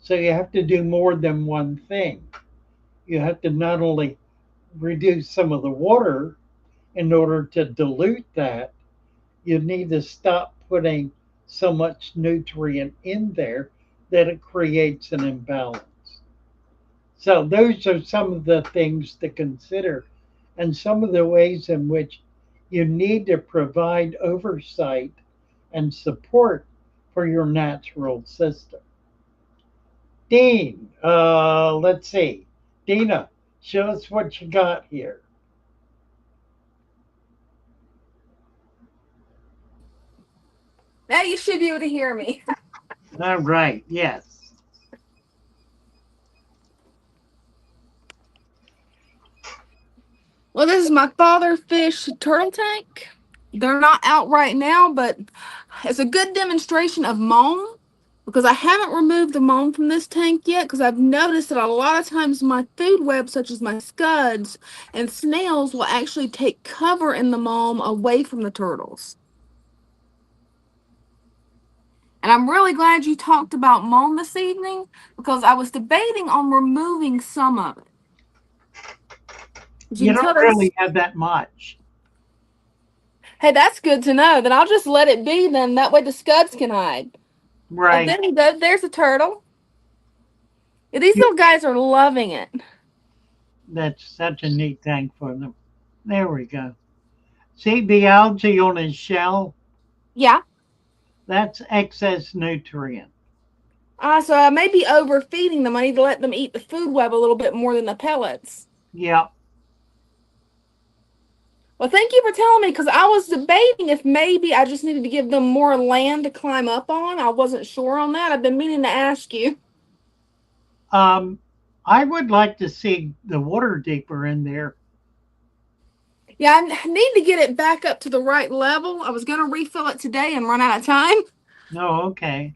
So you have to do more than one thing. You have to not only reduce some of the water in order to dilute that, you need to stop putting so much nutrient in there that it creates an imbalance. So those are some of the things to consider and some of the ways in which you need to provide oversight and support for your natural system. Dean, let's see. Dina, show us what you got here. Now you should be able to hear me. All right, yes. Well, this is my father fish turtle tank. They're not out right now, but it's a good demonstration of mold because I haven't removed the mold from this tank yet because I've noticed that a lot of times my food web, such as my scuds and snails, will actually take cover in the mold away from the turtles. And I'm really glad you talked about mold this evening because I was debating on removing some of it. You don't really have that much. Hey, that's good to know. Then I'll just let it be then. That way the scuds can hide. Right. And then there's a turtle. Yeah, these little guys are loving it. That's such a neat thing for them. There we go. See the algae on his shell? Yeah. That's excess nutrient. So I may be overfeeding them. I need to let them eat the food web a little bit more than the pellets. Yeah. Well, thank you for telling me because I was debating if maybe I just needed to give them more land to climb up on. I wasn't sure on that. I've been meaning to ask you. I would like to see the water deeper in there. Yeah, I need to get it back up to the right level. I was going to refill it today and run out of time. Oh, okay.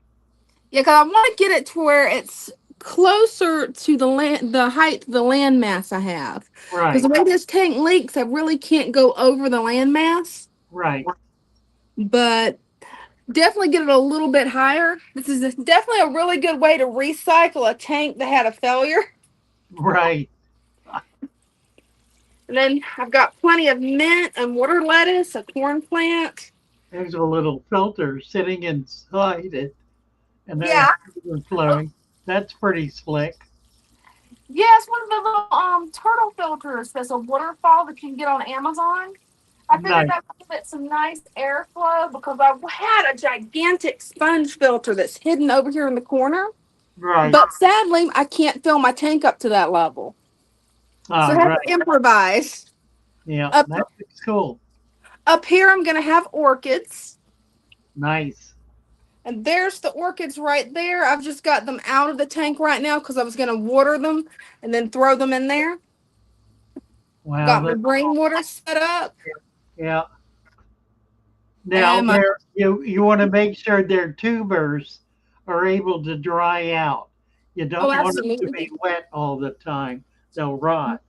Yeah, because I want to get it to where it's closer to the height of the landmass I have. Right. Because the way this tank leaks, I really can't go over the landmass. Right. But definitely get it a little bit higher. This is definitely a really good way to recycle a tank that had a failure. Right. And then I've got plenty of mint and water lettuce, a corn plant. There's a little filter sitting inside it, and there's Yeah. overflowing. That's pretty slick. Yes, one of the little turtle filters. There's a waterfall that you can get on Amazon. I figured Nice. I'd give it some nice airflow because I had a gigantic sponge filter that's hidden over here in the corner. Right. But sadly, I can't fill my tank up to that level. So I have to improvise. Yeah, that's cool. Up here, I'm going to have orchids. Nice. And there's the orchids right there. I've just got them out of the tank right now because I was going to water them and then throw them in there. Wow. Got my rainwater set up. Yeah. Now, you want to make sure their tubers are able to dry out. You don't want them to be wet all the time. They'll rot.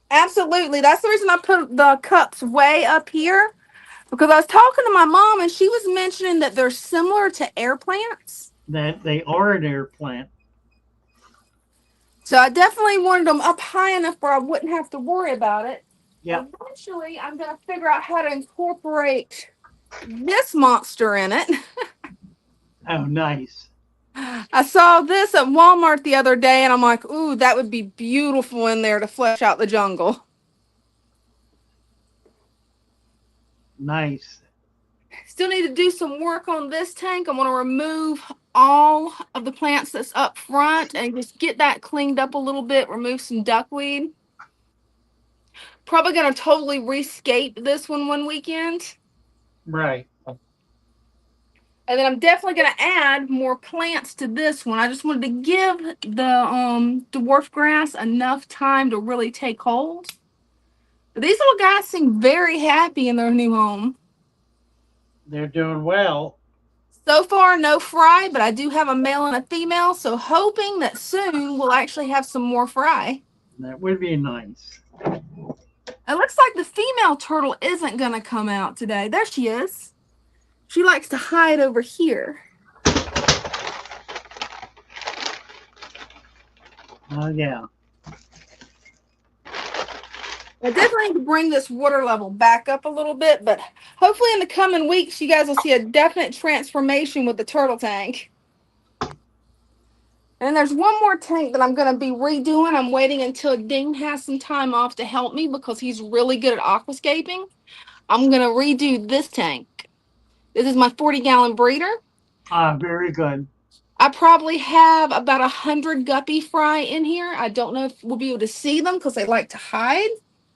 Absolutely. That's the reason I put the cups way up here. Because I was talking to my mom and she was mentioning that they're similar to air plants. That they are an air plant. So I definitely wanted them up high enough where I wouldn't have to worry about it. Yeah. Eventually, I'm going to figure out how to incorporate this monster in it. Oh, nice. I saw this at Walmart the other day and I'm like, ooh, that would be beautiful in there to flesh out the jungle. Nice. Still need to do some work on this tank. I'm going to remove all of the plants that's up front and just get that cleaned up a little bit, remove some duckweed. Probably going to totally rescape this one weekend. Right. And then I'm definitely going to add more plants to this one. I just wanted to give the dwarf grass enough time to really take hold. But these little guys seem very happy in their new home. They're doing well. So far, no fry, but I do have a male and a female, so hoping that soon we'll actually have some more fry. That would be nice. It looks like the female turtle isn't going to come out today. There she is. She likes to hide over here. Oh, yeah. I definitely need to bring this water level back up a little bit, but hopefully in the coming weeks, you guys will see a definite transformation with the turtle tank. And there's one more tank that I'm going to be redoing. I'm waiting until Ding has some time off to help me because he's really good at aquascaping. I'm going to redo this tank. This is my 40-gallon breeder. Ah, very good. I probably have about 100 guppy fry in here. I don't know if we'll be able to see them because they like to hide.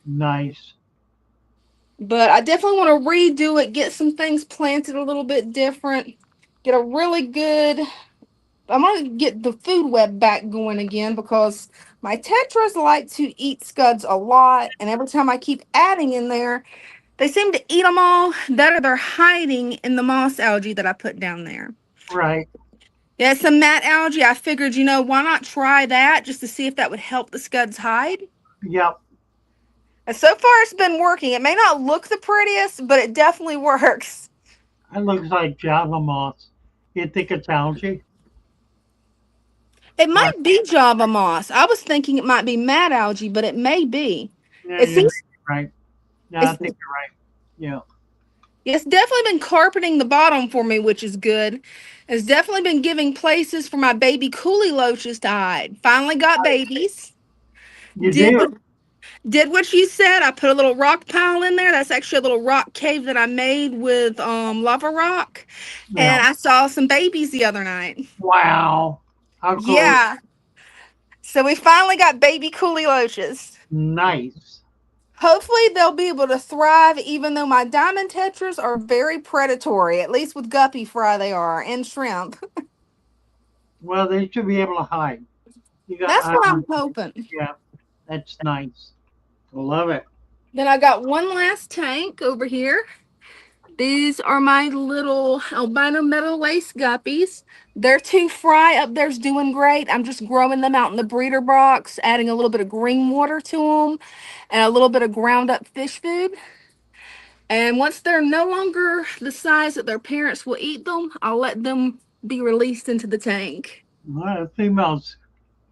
Nice. But I definitely want to redo it, get some things planted a little bit different, get a really good. I'm going to get the food web back going again because my tetras like to eat scuds a lot. And every time I keep adding in there, they seem to eat them all. That or they're hiding in the moss algae that I put down there. Right. Yeah, some mat algae. I figured, why not try that just to see if that would help the scuds hide? Yep. And so far, it's been working. It may not look the prettiest, but it definitely works. It looks like Java moss. You think it's algae? It Right. might be Java moss. I was thinking it might be mat algae, but it may be. Yeah, It you're seems right. Yeah, I it's, think you're right. Yeah. it's definitely been carpeting the bottom for me, which is good. It's definitely been giving places for my baby coolie loaches to hide. Finally got babies. You Did do? what did what you said. I put a little rock pile in there. That's actually a little rock cave that I made with lava rock. Yeah. And I saw some babies the other night. Wow. How cool. Yeah. So we finally got baby coolie loaches. Nice. Hopefully they'll be able to thrive even though my diamond tetras are very predatory. At least with guppy fry they are, and shrimp. Well, they should be able to hide. You got, That's what I'm hoping. yeah, that's nice. I love it. Then I got one last tank over here. These are my little albino meadow lace guppies. Their two fry up there's doing great. I'm just growing them out in the breeder box, adding a little bit of green water to them and a little bit of ground up fish food. And once they're no longer the size that their parents will eat them, I'll let them be released into the tank. Well, the female's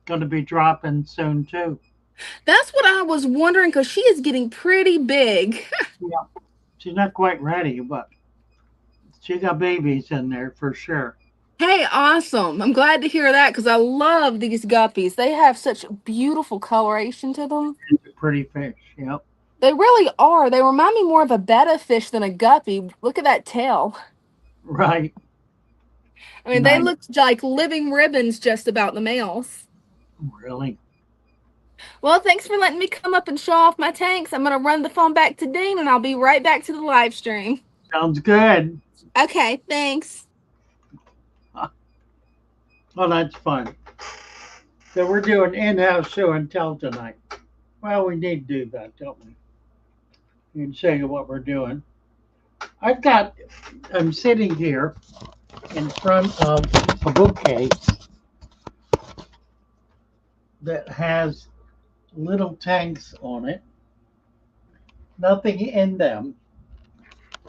going to be dropping soon, too. That's what I was wondering because she is getting pretty big. Yeah. She's not quite ready, but she got babies in there for sure. Hey, awesome. I'm glad to hear that because I love these guppies. They have such beautiful coloration to them. It's a pretty fish. Yep. They really are. They remind me more of a betta fish than a guppy. Look at that tail. Right. I mean, they Nice. look like living ribbons just about the males. Really. Well, thanks for letting me come up and show off my tanks. I'm going to run the phone back to Dean and I'll be right back to the live stream. Sounds good. Okay, thanks. Well, that's fun. So we're doing in-house show and tell tonight. Well, we need to do that, don't we? You can show you what we're doing. I'm sitting here in front of a bookcase that has little tanks on it. Nothing in them.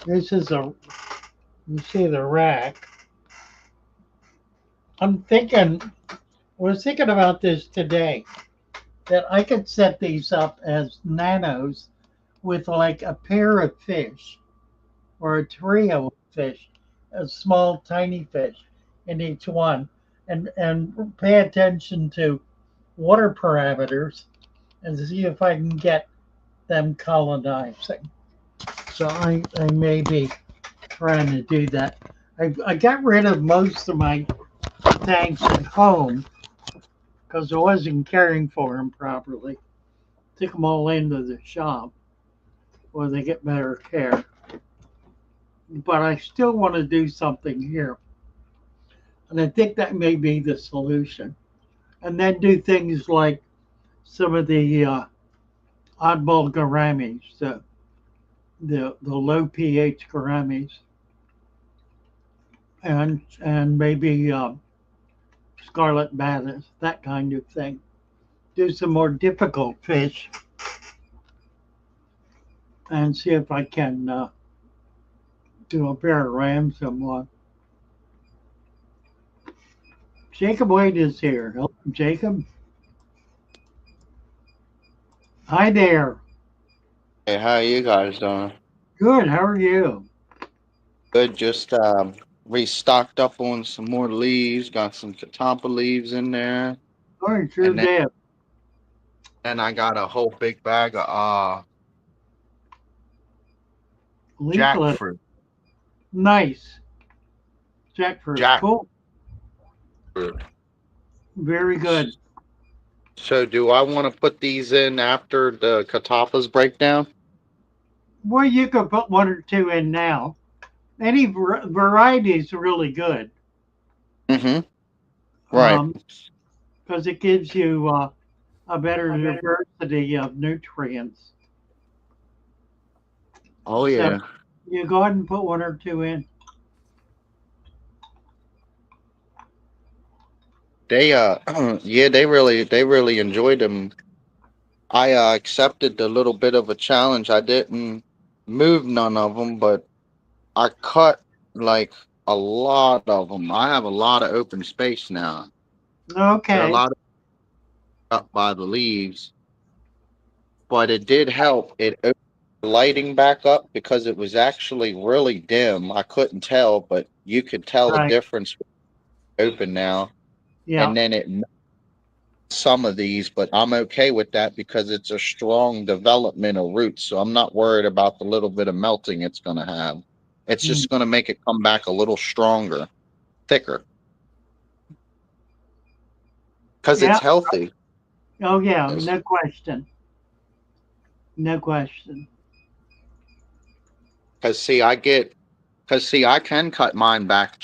This is you see the rack. Was thinking about this today, that I could set these up as nanos with like a pair of fish or a trio of fish, a small tiny fish in each one, and pay attention to water parameters and see if I can get them colonizing. So I may be trying to do that. I got rid of most of my tanks at home because I wasn't caring for them properly. Took them all into the shop where they get better care. But I still want to do something here. And I think that may be the solution. And then do things like some of the oddball gouramis, the low pH gouramis, and maybe scarlet bass, that kind of thing. Do some more difficult fish and see if I can do a pair of rams somewhat. Jacob Wade is here. Hello, Jacob. Hi there. Hey, how you guys doing? Good. How are you? Good. Just restocked up on some more leaves. Got some catappa leaves in there, Oh, you sure and did. then I got a whole big bag of Leaflet. jackfruit. Nice. Jackfruit. Jackfruit. Cool. Very good. So, do I want to put these in after the catappas break down? Well, you could put one or two in now. Any variety is really good Mm-hmm. Right. because it gives you a better diversity of nutrients. Oh So yeah. you go ahead and put one or two in. They yeah, they really enjoyed them. I accepted the little bit of a challenge. I didn't move none of them, but I cut like a lot of them. I have a lot of open space now. There are a Okay. lot of up by the leaves, but it did help. It opened the lighting back up because it was actually really dim. I couldn't tell, but you could tell the Right. difference open now. Yeah. And then it melted some of these, but I'm okay with that because it's a strong development of roots. So I'm not worried about the little bit of melting it's going to have. It's Mm. just going to make it come back a little stronger, thicker, because it's Yeah. healthy. Oh, yeah. Yes. No question. No question. Because see, I can cut mine back.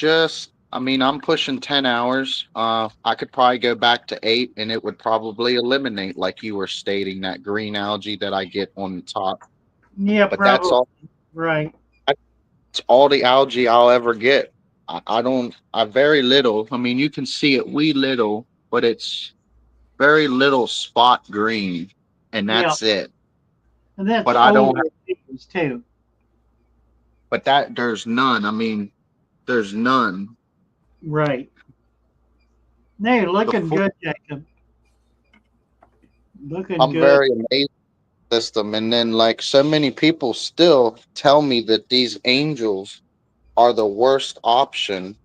I mean, I'm pushing 10 hours. I could probably go back to 8, and it would probably eliminate, like you were stating, that green algae that I get on the top. Yeah, But that's probably. all. Right. That's all the algae I'll ever get. I don't. I very little. I mean, you can see it wee little, but it's very little spot green, and Yeah. that's it. And that's But I don't. older things too. But that there's none. I mean, there's none. Right. No, you're The looking full, good, Jacob. Looking I'm good. very amazed system. And then, like, so many people still tell me that these angels are the worst option,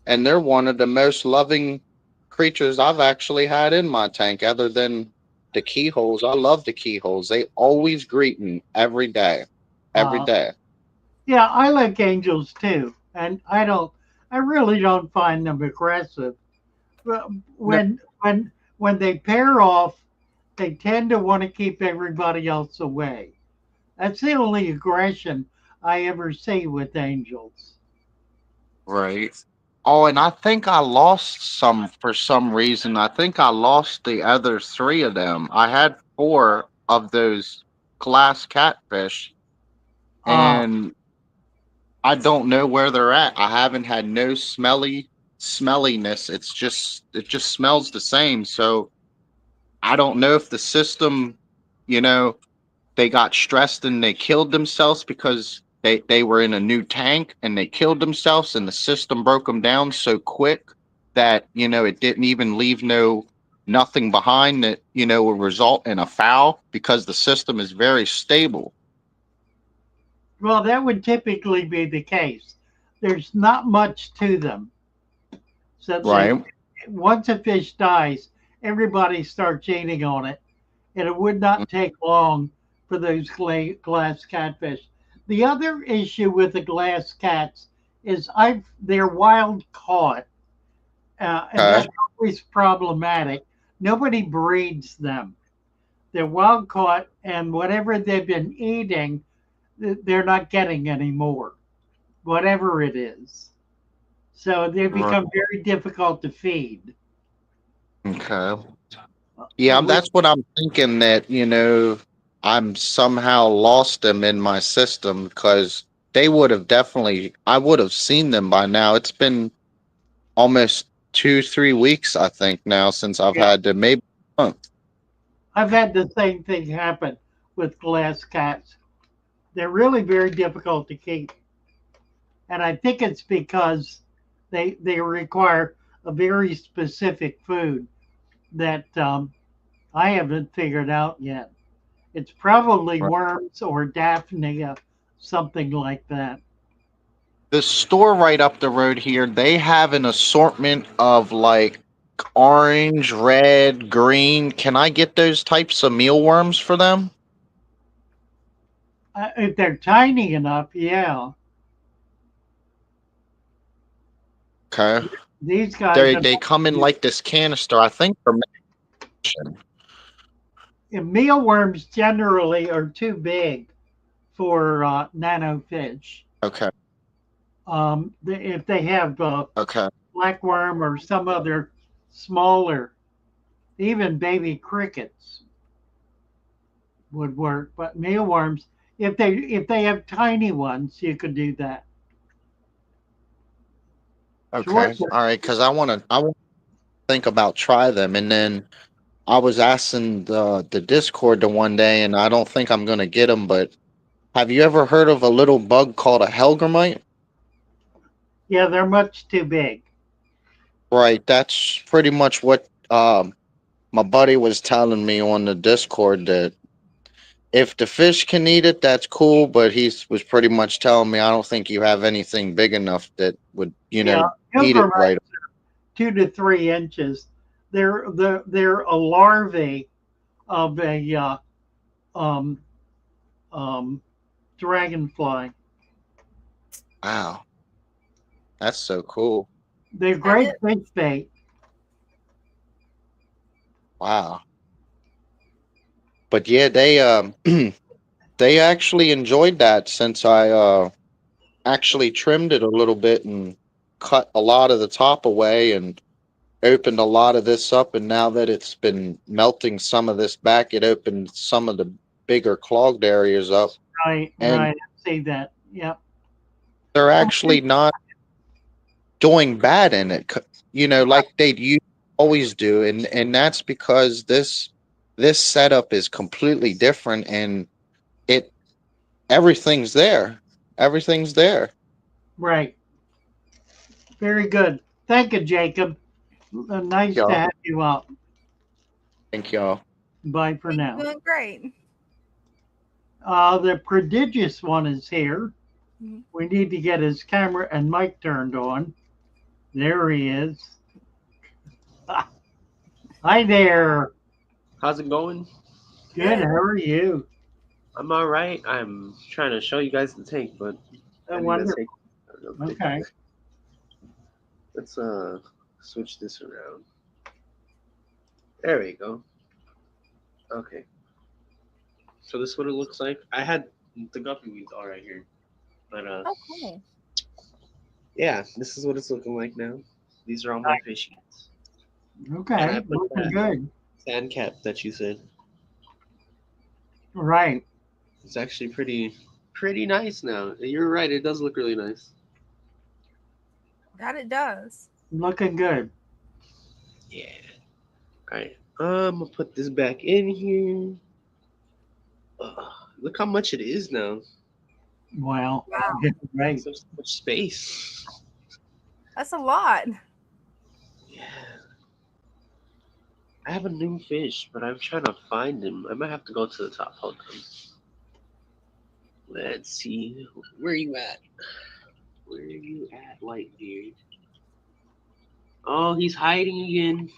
and they're one of the most loving creatures I've actually had in my tank, other than the keyholes. I love the keyholes. They always greet me every day, every Uh, day. yeah, I like angels too, and I really don't find them aggressive. But No, when they pair off, they tend to want to keep everybody else away. That's the only aggression I ever see with angels. right. Oh, and I think I lost some for some reason. I think I lost the other three of them. I had four of those glass catfish, Uh, and I don't know where they're at. I haven't had no smelliness. It just smells the same. So I don't know if the system, you know, they got stressed and they killed themselves because they were in a new tank and they killed themselves and the system broke them down so quick that, it didn't even leave nothing behind that, would result in a foul because the system is very stable. well, that would typically be the case. There's not much to them. So they Right. once a fish dies, everybody starts eating on it, and it would not take long for those glass catfish. The other issue with the glass cats is they're wild caught, and Okay. that's always problematic. Nobody breeds them. They're wild caught, and whatever they've been eating, they're not getting anymore, whatever it is. So they Right. become very difficult to feed. Okay. Yeah, Which that's what I'm thinking that, I'm somehow lost them in my system because they would have definitely, I would have seen them by now. It's been almost 2, 3 weeks, I think, now since I've yeah, had to, maybe a month. I've had the same thing happen with glass cats. They're really very difficult to keep, and I think it's because they require a very specific food that I haven't figured out yet. It's probably Right. worms or Daphnia, something like that. The store right up the road here, they have an assortment of like orange, red, green. Can I get those types of mealworms for them? If they're tiny enough, yeah. Okay. These guys They are they come in like this canister, I think for mention. mealworms generally are too big for nano fish. Okay. If they have Okay. black worm or some other smaller, even baby crickets would work. But mealworms, if they have tiny ones, you could do that. Okay. Short, All right, cuz I want to think about try them, and then I was asking the Discord the one day, and I don't think I'm going to get them, but have you ever heard of a little bug called a helgramite? yeah, they're much too big. Right, that's pretty much what my buddy was telling me on the Discord, that if the fish can eat it, that's cool. But was pretty much telling me, I don't think you have anything big enough that would, Yeah, eat it pilgrimite right. 2 to 3 inches. They're a larvae of a um, um, dragonfly. Wow, that's so cool. They're That great is. fish bait. Wow. But yeah, they they actually enjoyed that since I actually trimmed it a little bit and cut a lot of the top away and opened a lot of this up, and now that it's been melting some of this back, it opened some of the bigger clogged areas up, Right, and right. I see that. Yep. they're actually not doing bad in it, like always do, and that's because this setup is completely different, and it everything's there. Right. Very good. Thank you, Jacob. Nice to Y'all, have you up. thank y'all. Bye for He's now. doing great. The prodigious one is here. Mhm. We need to get his camera and mic turned on. There he is. Hi there. How's it going? Good. Good. How are you? I'm all right. I'm trying to show you guys the tank, but Oh, I think that's wonderful. taking a little bit. Okay. Let's switch this around. There we go. Okay. So this is what it looks like. I had the guppy weeds all right here, but Oh, cool. yeah, this is what it's looking like now. These are all my fishies, and I Okay. put Looking that good. sand cap that you said. Right. It's actually pretty nice now. You're right. It does look really nice. That it does. Looking good. Yeah. All right. I'm gonna put this back in here. Look how much it is now. Well, Wow. right. So much space. That's a lot. Yeah. I have a new fish, but I'm trying to find him. I might have to go to the top. Hold on. Let's see. Where are you at? Where are you at, Whitebeard? Oh, he's hiding again.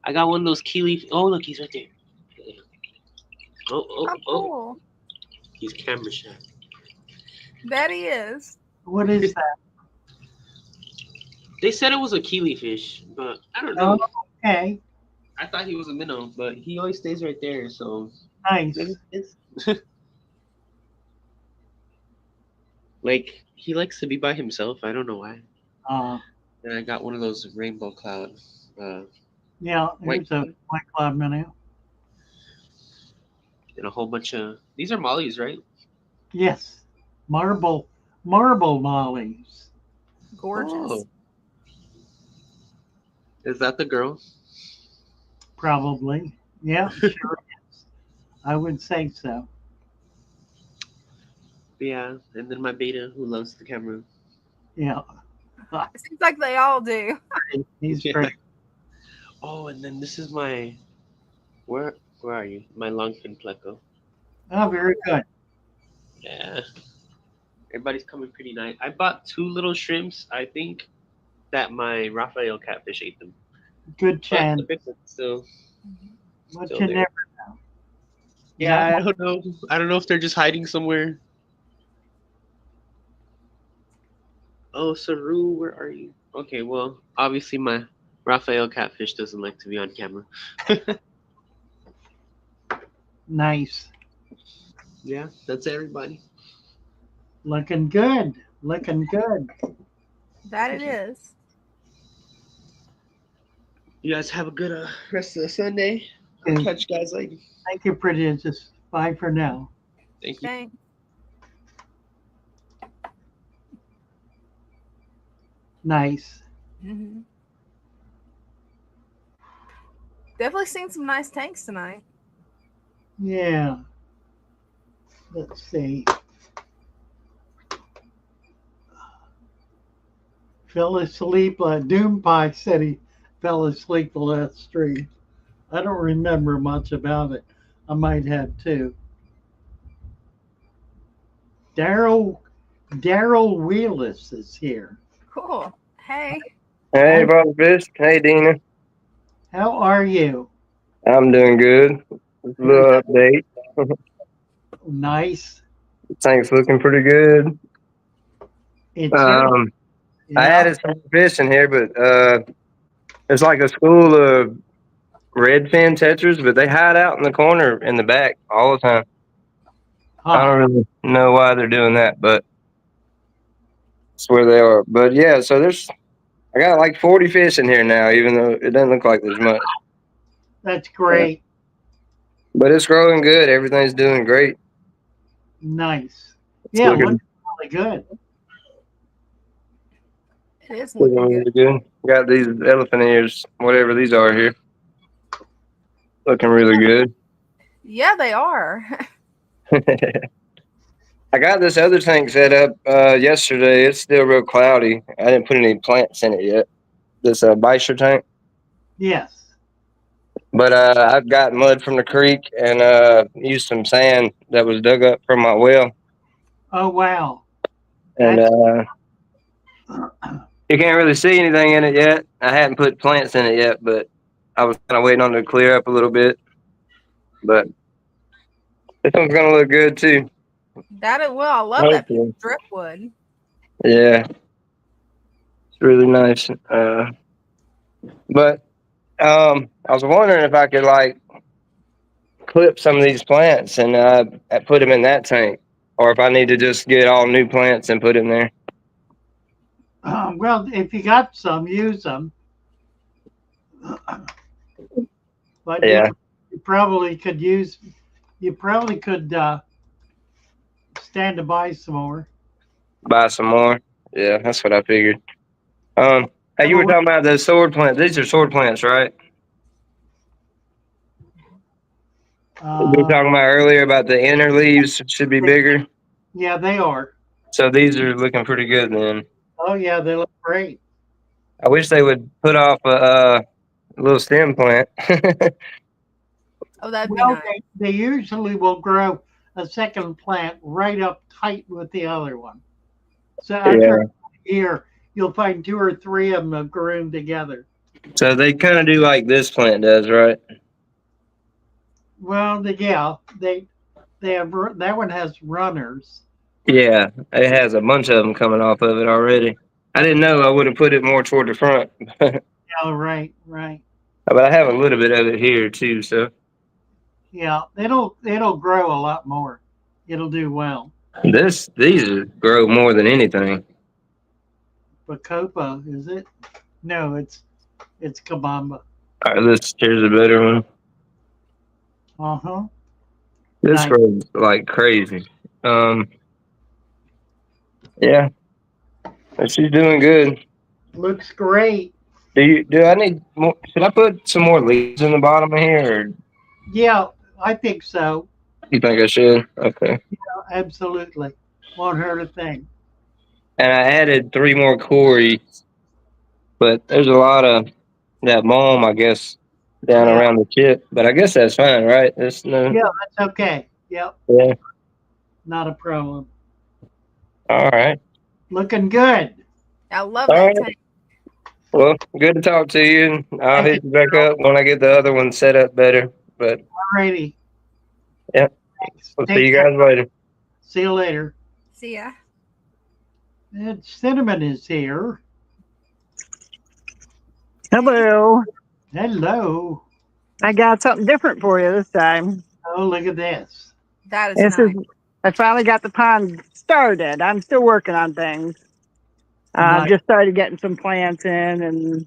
I got one of those key leaf. Oh, look, he's right there. Oh. Oh, cool. He's camera shy. That he is. What is that? They said it was a keely fish, but I don't Oh, know. okay. I thought he was a minnow, but he always stays right there, so Nice. maybe it's like he likes to be by himself. I don't know why. Uh, And I got one of those rainbow cloud yeah, white here's a white cloud minnow. and a whole bunch of these are mollies, right? Yes. Marble mollies. Gorgeous. Oh, is that the girl? Probably. Yeah, sure is. I would say so. Yeah, and then my beta who loves the camera. Yeah. It seems like they all do. He's Yeah. great. Oh, and then this is where Where are you? My longfin pleco. Oh, very good. Yeah. Everybody's coming pretty nice. I bought 2 little shrimps. I think that my Raphael catfish ate them. Good But chance. the big one's still But still you there. never know. Yeah, That I don't know. I don't know if they're just hiding somewhere. Oh, Saru, where are you? Okay, well, obviously my Raphael catfish doesn't like to be on camera. nice. Yeah, that's everybody. Looking good. Looking good. That it is. You guys have a good rest of the Sunday. I'll catch you guys later. Thank you, pretty. Just bye for now. Thank you. Thanks. Nice. Mm-hmm. Definitely seen some nice tanks tonight. Yeah. Let's see. Fell asleep. Doom Pie said he fell asleep the last stream. I don't remember much about it. I might have too. Daryl Wheelis is here. Cool. Hey. Hey, Brother Fish. Hey, Dina. How are you? I'm doing good. Just a little update. Nice. Tank's looking pretty good. It's I yeah. added some fish in here, but it's like a school of redfin tetras, but they hide out in the corner in the back all the time. I don't really know why they're doing that, but it's where they are. But yeah, so I got like 40 fish in here now, even though it doesn't look like there's much. That's great. But it's growing good. Everything's doing great. Nice. It's Yeah, looking looks really good. It is looking good. really good. Got these elephant ears, whatever these are here. Looking really good. Yeah, they are. I got this other tank set up yesterday. It's still real cloudy. I didn't put any plants in it yet. This Beischer tank. Yes. But I've got mud from the creek and used some sand that was dug up from my well. Oh wow. And you can't really see anything in it yet. I hadn't put plants in it yet, but I was kind of waiting on it to clear up a little bit. But this one's going to look good too. That it will. I love that piece of driftwood. Yeah. It's really nice. But I was wondering if I could like clip some of these plants and put them in that tank, or if I need to just get all new plants and put them there. Well, if you got some, use them. But Yeah. you probably could stand to buy some more. Buy some more. Yeah, that's what I figured. Hey, you were talking about the sword plants. These are sword plants, right? We were talking about earlier about the inner leaves should be bigger. Yeah, they are. So these are looking pretty good then. Oh yeah, they look great. I wish they would put off a little stem plant. Oh, that'd be Well, nice. they usually will grow a second plant right up tight with the other one. So after a year, you'll find 2 or 3 of them have grown together. So they kind of do like this plant does, right? Well, they have that one has runners. Yeah, it has a bunch of them coming off of it already. I didn't know. I would have put it more toward the front. Oh, right. But I have a little bit of it here too, so. Yeah, it'll grow a lot more. It'll do well. These grow more than anything. Bacopa, is it? No, it's Kabamba. All right, here's a better one. This Nice. grows like crazy. Yeah, she's doing good. Looks great. Do I need more? Should I put some more leaves in the bottom of here? Or Yeah, I think so. you think I should? Okay. Yeah, absolutely. Won't hurt a thing. And I added 3 more Corey, but there's a lot of that mulm, I guess, down Yeah. around the tip. But I guess that's fine, right? There's no. Yeah, that's okay. Yep, Yeah. not a problem. All right. Looking good. I love All that right. tank. Well, good to talk to you. I'll Thank hit you, you back Carol. up when I get the other one set up better. But Alrighty. yeah, Thanks. we'll see Take you care. guys later. See you later. See ya. And Cinnamon is here. Hello. Hello. I got something different for you this time. Oh, look at this. That is This nice. is I finally got the pond started. I'm still working on things. Nice. Just started getting some plants in, and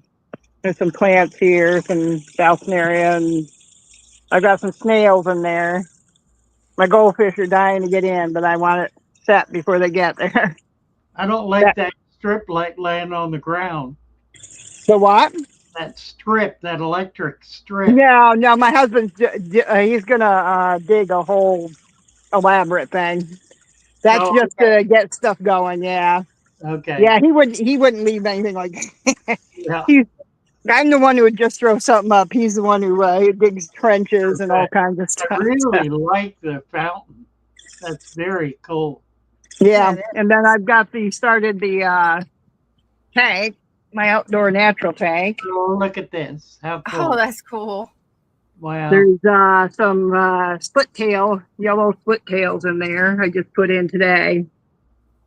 there's some plants here, some Salsinaria, and I've got some snails in there. My goldfish are dying to get in, but I want it set before they get there. I don't like that strip light laying on the ground. So what? That strip, that electric strip. No, my husband's he's gonna dig a whole elaborate thing. That's Oh, just to get stuff going. Yeah, okay. yeah. He wouldn't leave anything like that. Yeah. I'm the one who would just throw something up. He's the one who digs trenches and all Okay. kinds of I stuff. really like the fountain. That's very cool. Yeah, That is. and then I've got started the tank, my outdoor natural tank. Oh, look at this. How Oh, cool. that's cool. Wow. There's some split tail, yellow split tails in there. I just put in today.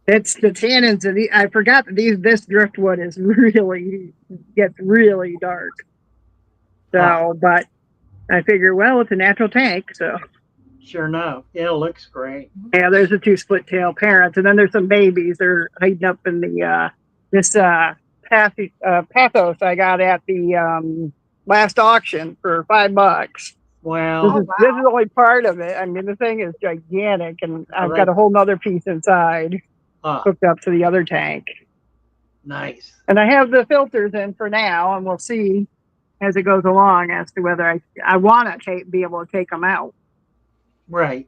It's the tannins of I forgot that this driftwood is gets really dark. So, but I figure, well, it's a natural tank, so Sure enough. Yeah, it looks great. yeah. There's the two split tail parents, and then there's some babies. They're hiding up in the this pathos I got at the last auction for $5. Wow. This is only part of it. I mean, the thing is gigantic, and I've right. got a whole nother piece inside hooked up to the other tank. Nice. And I have the filters in for now, and we'll see as it goes along as to whether I want to be able to take them out. Right.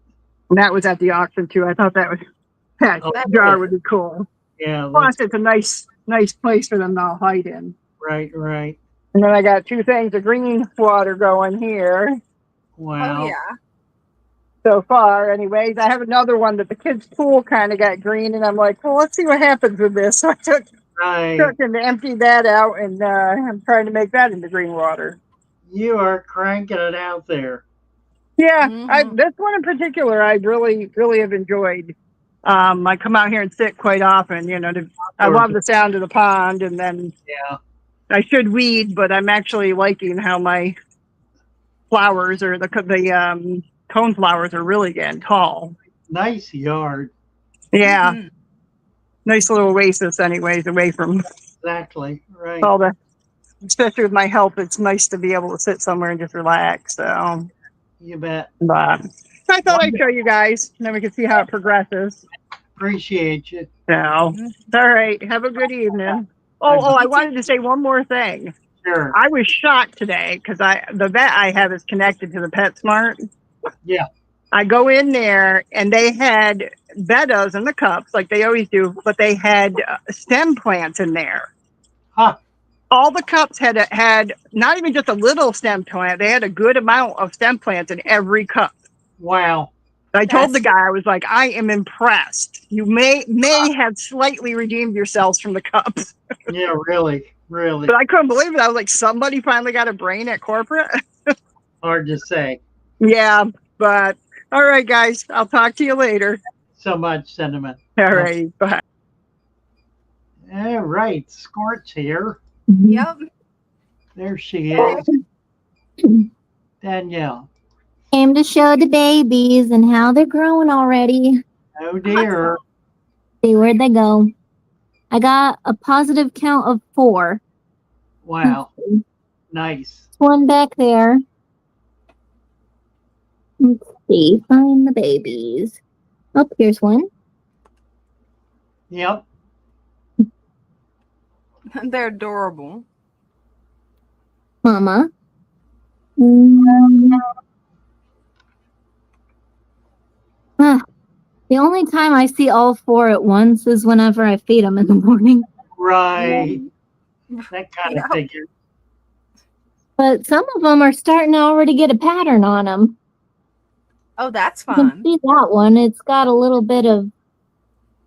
And that was at the auction too. I thought that jar would be cool. Yeah. Plus, it's a nice place for them to all hide in. Right, right. And then I got two things of green water going here. Wow. Oh, yeah. So far, anyways. I have another one that the kids' pool kind of got green, and I'm like, well, let's see what happens with this. So I took and emptied that out, and I'm trying to make that into green water. You are cranking it out there. Yeah, this one in particular, I really have enjoyed. I come out here and sit quite often. I love the sound of the pond, and then I should weed, but I'm actually liking how my flowers or the cone flowers are really getting tall. Nice yard. Yeah, nice little oasis, anyways, away from Exactly. Right. all the. Especially with my health, it's nice to be able to sit somewhere and just relax. So. You bet. But I thought I'd show you guys, and then we can see how it progresses. Appreciate you. So, all right. Have a good evening. I wanted to say one more thing. Sure. I was shocked today because the vet I have is connected to the PetSmart. Yeah. I go in there and they had bettas in the cups like they always do, but they had stem plants in there. Huh. All the cups had not even just a little stem plant. They had a good amount of stem plants in every cup. Wow. I told the guy, I was like, I am impressed. You may have slightly redeemed yourselves from the cups. Yeah, really. But I couldn't believe it. I was like, somebody finally got a brain at corporate. Hard to say. Yeah, but all right, guys. I'll talk to you later. So much sentiment. All right, bye. All right. Scort's here. Yep. There she is. Danielle. Came to show the babies and how they're growing already. Oh dear. See, where'd they go? I got a positive count of 4. Wow. Nice. One back there. Let's see. Find the babies. Oh, here's one. Yep. They're adorable. Mama. The only time I see all 4 at once is whenever I feed them in the morning. Right. That kind of figure. But some of them are starting to already get a pattern on them. Oh, that's You can fun. see that one. It's got a little bit of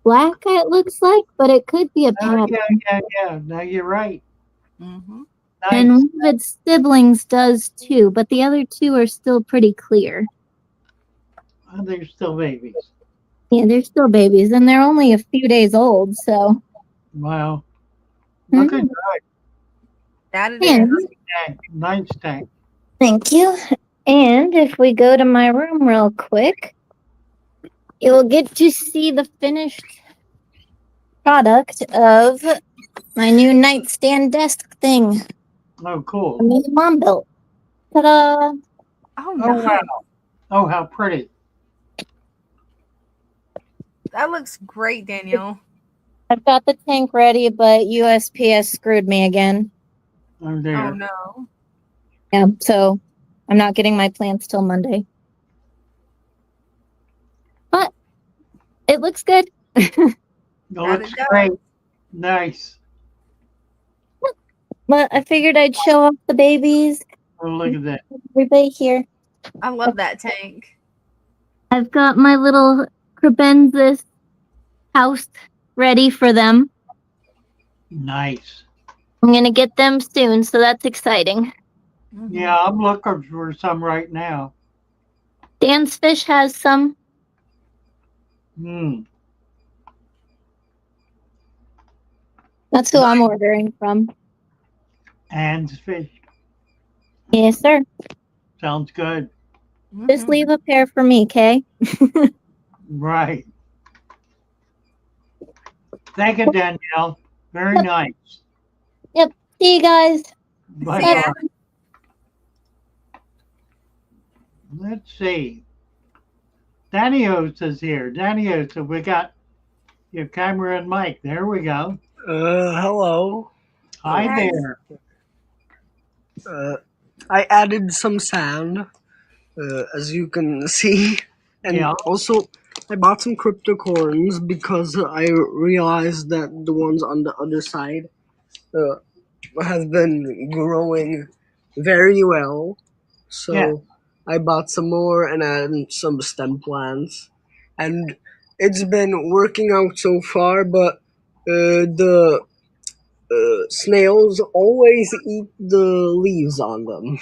black, it looks like, but it could be a Oh, pattern. yeah. No, you're right. Mm-hmm. And Nice. one of its siblings does too, but the other two are still pretty clear. Oh, they're still babies. Yeah, they're still babies, and they're only a few days old, so. Wow. Looking good. That it And, is. Nice tank. thank you. And if we go to my room real quick, you will get to see the finished product of my new nightstand desk thing. Oh, cool. Me and Mom built. Ta-da! Oh, Oh, nice. wow. Oh, how pretty. That looks great, Danielle. I've got the tank ready, but USPS screwed me again. Oh, Oh dear. no. Yeah, so I'm not getting my plants till Monday. But it looks good. It That looks it does. great. Nice. But I figured I'd show off the babies. Oh, look at that. Everybody here. I love that tank. I've got my little crebensis house ready for them. Nice. I'm gonna get them soon, so that's exciting. Mm-hmm. Yeah, I'm looking for some right now. Dan's Fish has some. Hmm. That's who I'm ordering from. And fish. Yes, sir. Sounds good. Just leave a pair for me, okay? Right. Thank you, Danielle. Very nice. Yep. See you guys. Bye See ya. bye. Let's see. Danios is here. Danios, so we got your camera and mic. There we go. Hello. Hi Hi. there. I added some sound, as you can see, and Yeah. also I bought some cryptocorns because I realized that the ones on the other side have been growing very well. So Yeah. I bought some more and added some stem plants, and it's been working out so far. But the snails always eat the leaves on them.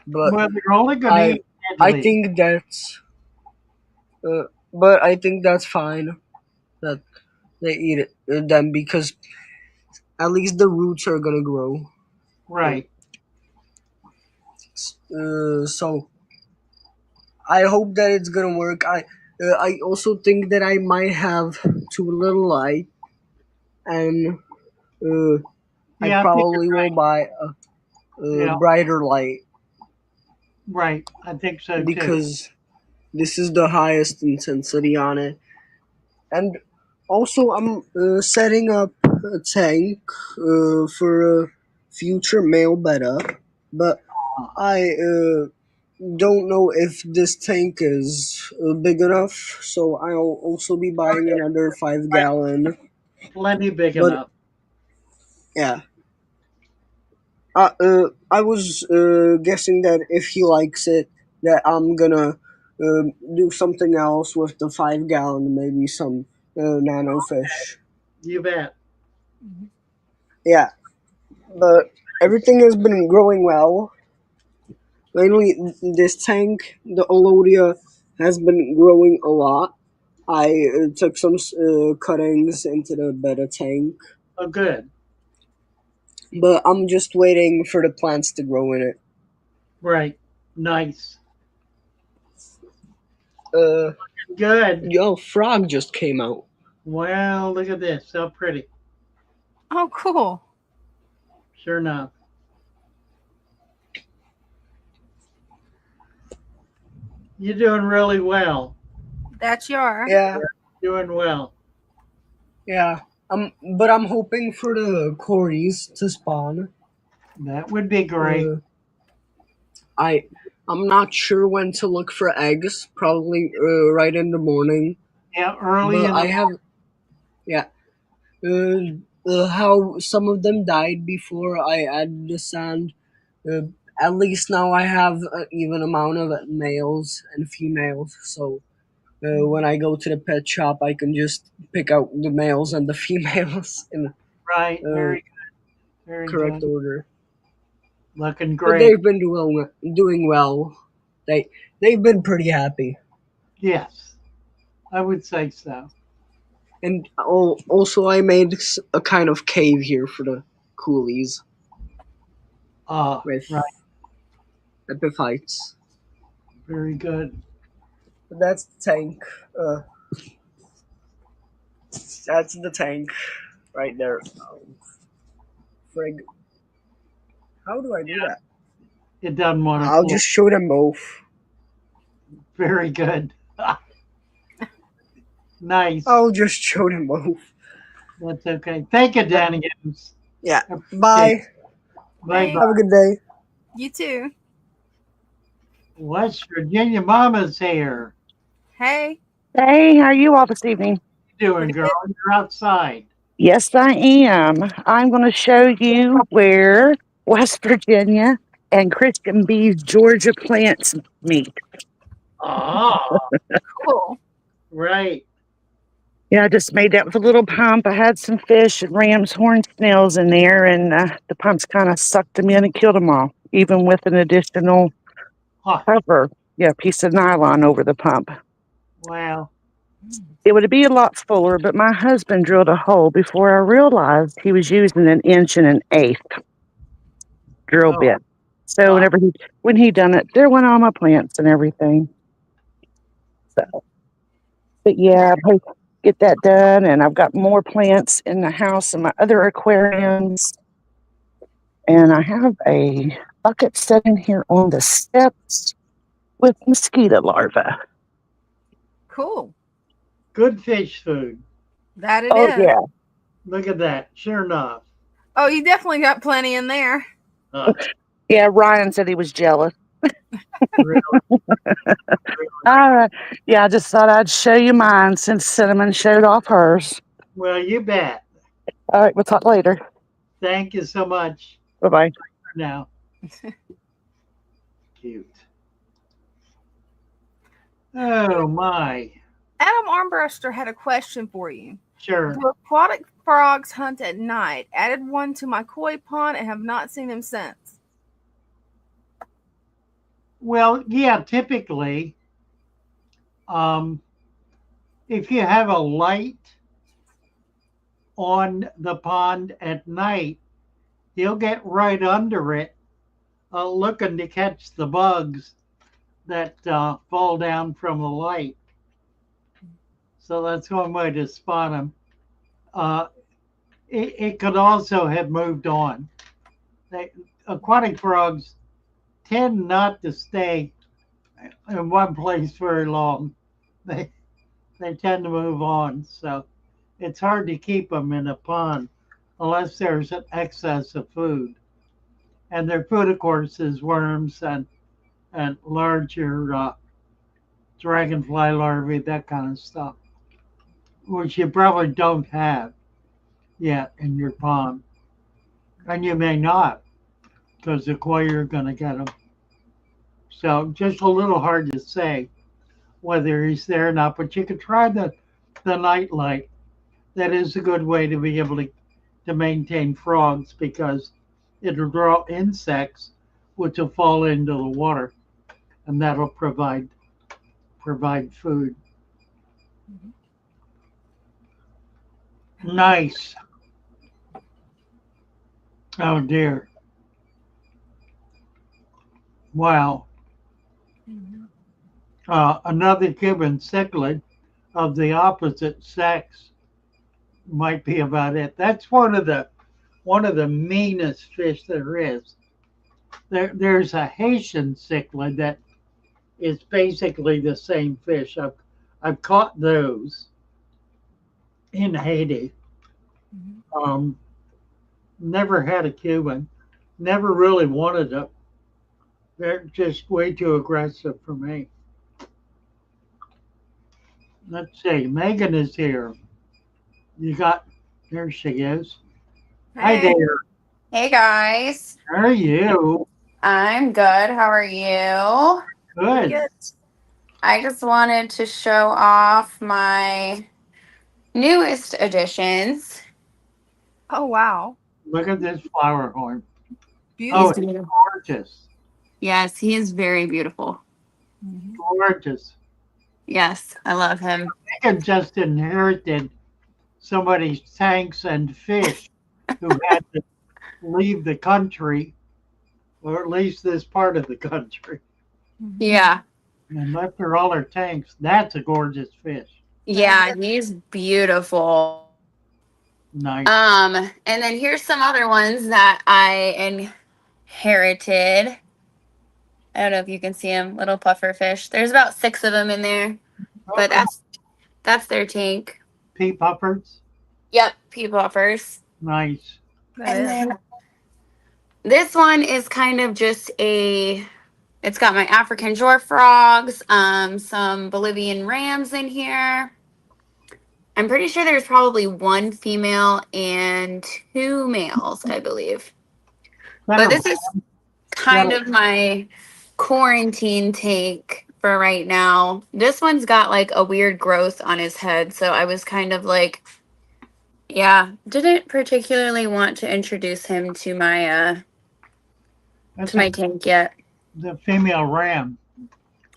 But Well, they're only going to I eat I dead leaves. think that's but I think that's fine that they eat them because at least the roots are gonna grow. Right. So I hope that it's gonna work. I also think that I might have too little light, and I Yeah, I think probably you're will right. buy a Yeah. brighter light Right. I think so too. because this is the highest intensity on it. And also, I'm setting up a tank for a future male betta, but I don't know if this tank is big enough, so I'll also be buying another 5 gallon. Plenty big But enough. yeah, I was guessing that if he likes it, that I'm gonna do something else with the 5 gallon, maybe some nano fish. You bet. Yeah, but everything has been growing well. Mainly, this tank, the Alodia, has been growing a lot. I took some cuttings into the betta tank, Oh, good. but I'm just waiting for the plants to grow in it. Right. Nice. Uh, Good. Yo, frog just came out. Well, look at this. So pretty. Oh, cool. Sure enough. You're doing really well. That's your. Yeah, Doing well. yeah. But I'm hoping for the cories to spawn. That would be great. I I'm not sure when to look for eggs. Probably right in the morning. Yeah, early But in I the have yeah. How some of them died before I added the sand. at least now I have an even amount of males and females. So when I go to the pet shop, I can just pick out the males and the females in Right. Very good. Very correct good. order. Looking But great. they've been doing well. They've been pretty happy. Yes, I would say so. And also, I made a kind of cave here for the coolies with Right. epiphytes. Very good. But that's the tank. That's the tank right there. Frig. How do I do that? It doesn't want to I'll float. just show them both. Very good. Nice. I'll just show them both. That's okay. Thank you, Danny. Yeah. Appreciate Bye. it. Bye Hey. bye. Have a good day. You too. West Virginia Mama's here. Hey. Hey, how are you all this evening? How you doing, girl? You're outside. Yes, I am. I'm going to show you where West Virginia and Christian B's Georgia plants meet. Ah, Cool. right. Yeah, I just made that with a little pump. I had some fish and ram's horn snails in there, and the pumps kind of sucked them in and killed them all, even with an additional cover. Yeah, piece of nylon over the pump. Wow. It would be a lot fuller, but my husband drilled a hole before I realized he was using an 1 1/8 drill bit. So when he done it, there went all my plants and everything. So, but yeah, I get that done, and I've got more plants in the house and my other aquariums. And I have a bucket sitting here on the steps with mosquito larvae. Cool. Good fish food. That it is. Oh, yeah. Look at that. Sure enough. Oh, you definitely got plenty in there. Yeah, Ryan said he was jealous. Really? All right. Yeah, I just thought I'd show you mine since Cinnamon showed off hers. Well, you bet. All right, we'll talk later. Thank you so much. Bye-bye. For now. Cute. Oh, my. Adam Armbruster had a question for you. Sure. Do aquatic frogs hunt at night? Added one to my koi pond and have not seen him since. Well, yeah, typically, if you have a light on the pond at night, he'll get right under it looking to catch the bugs that fall down from the light. So that's one way to spot them. It could also have moved on. Aquatic frogs tend not to stay in one place very long. They tend to move on. So it's hard to keep them in a pond unless there's an excess of food. And their food, of course, is worms and larger dragonfly larvae, that kind of stuff, which you probably don't have yet in your pond. And you may not, because the koi are going to get them. So just a little hard to say whether he's there or not, but you could try the night light. That is a good way to be able to maintain frogs, because it'll draw insects which will fall into the water, and that'll provide food. Nice. Oh dear. Wow. Another Cuban cichlid of the opposite sex might be about it. That's one of the meanest fish there is. There's a Haitian cichlid that is basically the same fish. I've caught those in Haiti. Never had a Cuban. Never really wanted them. They're just way too aggressive for me. Let's see. Megan is here. There she is. Hi there. Hey guys. How are you? I'm good. How are you? Good. I just wanted to show off my newest additions. Oh, wow. Look at this flower horn. Beautiful. Oh, it's gorgeous. Yes, he is very beautiful. Gorgeous. Yes, I love him. I think I just inherited somebody's tanks and fish who had to leave the country, or at least this part of the country, Yeah. and left her all her tanks. That's a gorgeous fish. Yeah, he's beautiful. Nice. And then here's some other ones that I inherited. I don't know if you can see them, little puffer fish. There's about 6 of them in there, but that's their tank. Pea puffers. Yep, pea puffers. Nice. And then this one is kind of just it's got my African jor frogs, some Bolivian rams in here. I'm pretty sure there's probably 1 female and 2 males, I believe. But this is kind of my quarantine take for right now. This one's got like a weird growth on his head, so I was kind of like, yeah, didn't particularly want to introduce him to my tank yet. The female ram.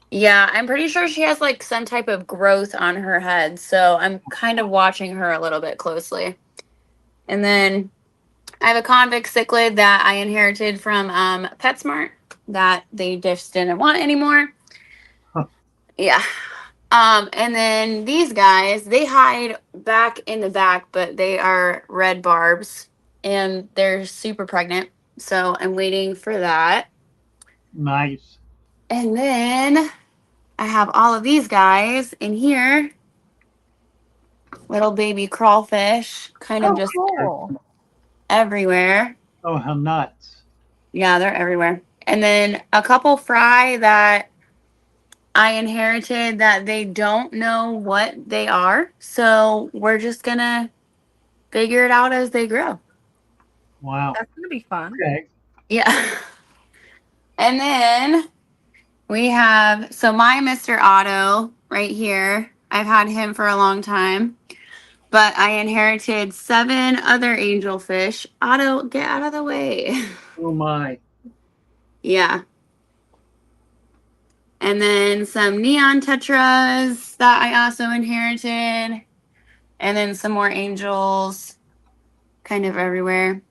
Yeah, I'm pretty sure she has like some type of growth on her head, so I'm kind of watching her a little bit closely. And then I have a convict cichlid that I inherited from PetSmart that they just didn't want anymore. Yeah. And then these guys, they hide back in the back, but they are red barbs and they're super pregnant. So I'm waiting for that. Nice. And then I have all of these guys in here. Little baby crawfish, kind of just everywhere. Oh, how nuts. Yeah, they're everywhere. And then a couple fry that I inherited that they don't know what they are. So we're just going to figure it out as they grow. Wow. That's going to be fun. Okay. Yeah. And then we have, so my Mr. Otto right here, I've had him for a long time, but I inherited 7 other angelfish. Otto, get out of the way. Oh my. Yeah. And then some neon tetras that I also inherited. And then some more angels kind of everywhere.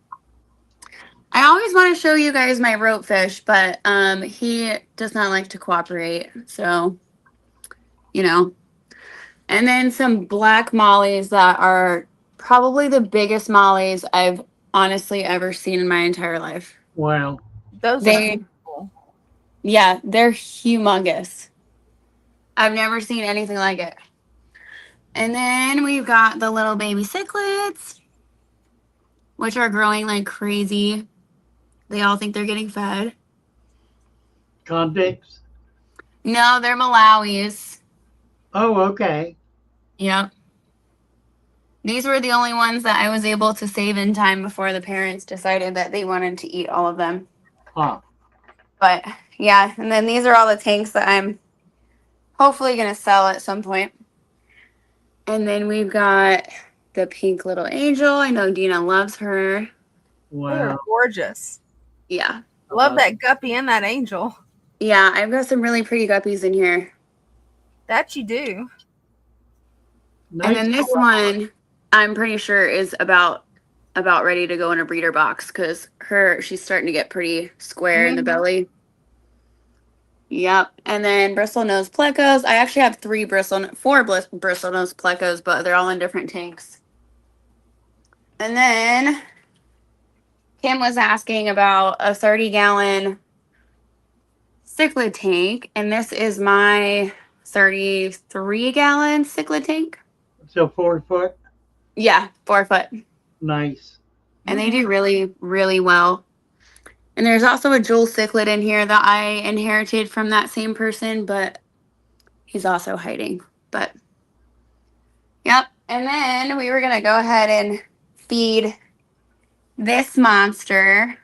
I always want to show you guys my rope fish, but he does not like to cooperate. So, you know. And then some black mollies that are probably the biggest mollies I've honestly ever seen in my entire life. Wow. Those are cool. Yeah, they're humongous. I've never seen anything like it. And then we've got the little baby cichlids, which are growing like crazy. They all think they're getting fed. Convicts? No, they're Malawis. Oh, okay. Yep. These were the only ones that I was able to save in time before the parents decided that they wanted to eat all of them. Huh. But yeah, and then these are all the tanks that I'm hopefully going to sell at some point. And then we've got the pink little angel. I know Dina loves her. Wow. They're gorgeous. Yeah. Love that guppy and that angel. Yeah, I've got some really pretty guppies in here. That you do. Nice. And then this one, I'm pretty sure is about ready to go in a breeder box because she's starting to get pretty square in the belly. Yep. And then bristlenose plecos. I actually have 4 bristlenose plecos, but they're all in different tanks. And then Kim was asking about a 30-gallon cichlid tank, and this is my 33-gallon cichlid tank. So 4 foot? Yeah, 4 foot. Nice. And they do really, really well. And there's also a jewel cichlid in here that I inherited from that same person, but he's also hiding. But, yep. And then we were going to go ahead and feed this monster.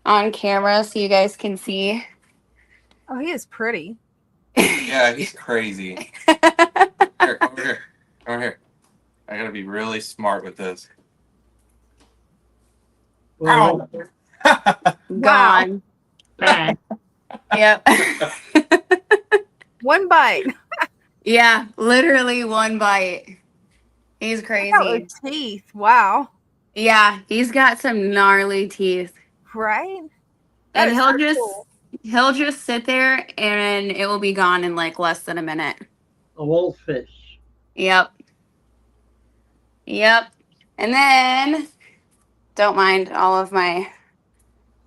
on camera so you guys can see. Oh, he is pretty. Yeah, he's crazy. Here, come over here. Come over here. I gotta be really smart with this. Well, Gone. bang. Yep. One bite. Yeah, literally one bite. He's Look at crazy. those teeth. Wow. Yeah, he's got some gnarly teeth. Right? And That is so cool. he'll just sit there and it will be gone in like less than a minute. A wolfish. Yep. Yep. And then don't mind all of my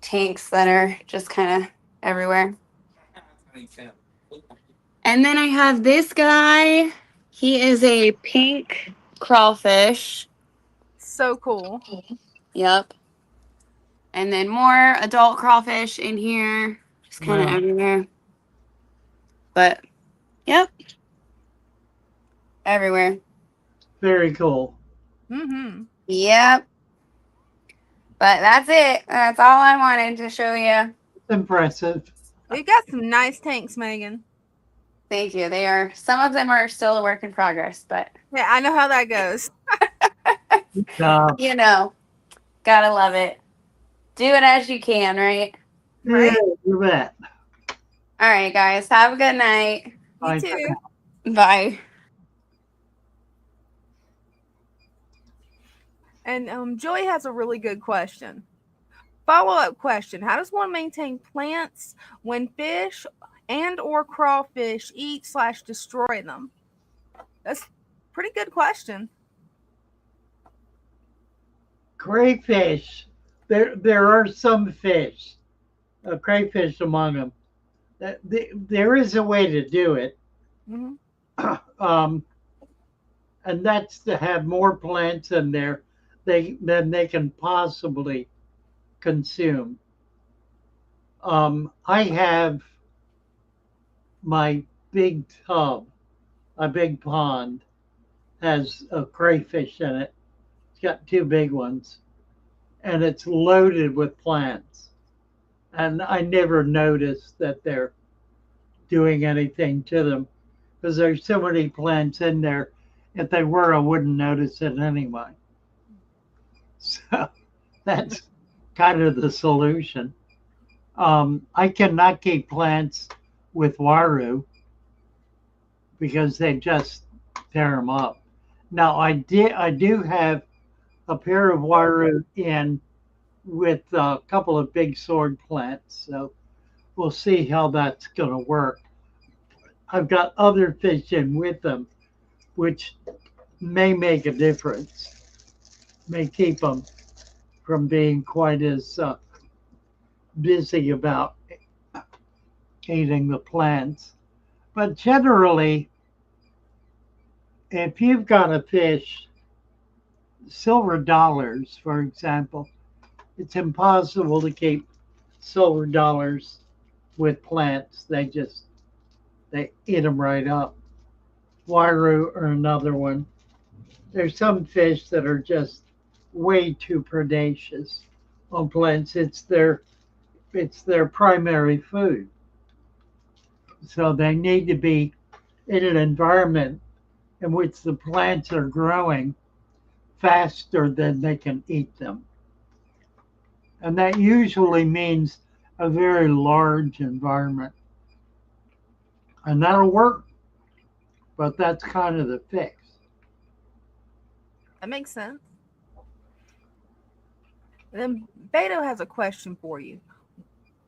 tanks that are just kind of everywhere. And then I have this guy. He is a pink crawfish. So cool. Yep. And then more adult crawfish in here. Just kind of Wow. everywhere. But, yep. Everywhere. Very cool. Mm-hmm. Yep. But that's it. That's all I wanted to show you. Impressive. We've got some nice tanks, Megan. Thank you. They are, some of them are still a work in progress, but Yeah, I know how that goes. you know, gotta love it. Do it as you can, right? Yeah, you bet. All right, guys. Have a good night. Bye. You too. Bye. And Joey has a really good question. Follow-up question. How does one maintain plants when fish and or crawfish eat/destroy them? That's a pretty good question. Crayfish. There are some fish, crayfish among them. There is a way to do it. Mm-hmm. And that's to have more plants in there than they can possibly consume. I have my big tub, a big pond, has a crayfish in it. It's got two big ones, and it's loaded with plants. And I never noticed that they're doing anything to them because there's so many plants in there. If they were, I wouldn't notice it anyway. So that's kind of the solution. I cannot keep plants with waru because they just tear them up. Now I do have a pair of waru in with a couple of big sword plants, so we'll see how that's going to work. I've got other fish in with them, which may make a difference, may keep them from being quite as busy about eating the plants. But generally, if you've got a fish, silver dollars, for example, it's impossible to keep silver dollars with plants. They eat them right up. Waru or another one. There's some fish that are just way too predacious on plants. It's their primary food. So they need to be in an environment in which the plants are growing faster than they can eat them. And that usually means a very large environment. And that'll work, but that's kind of the fix. That makes sense. Then Beto has a question for you.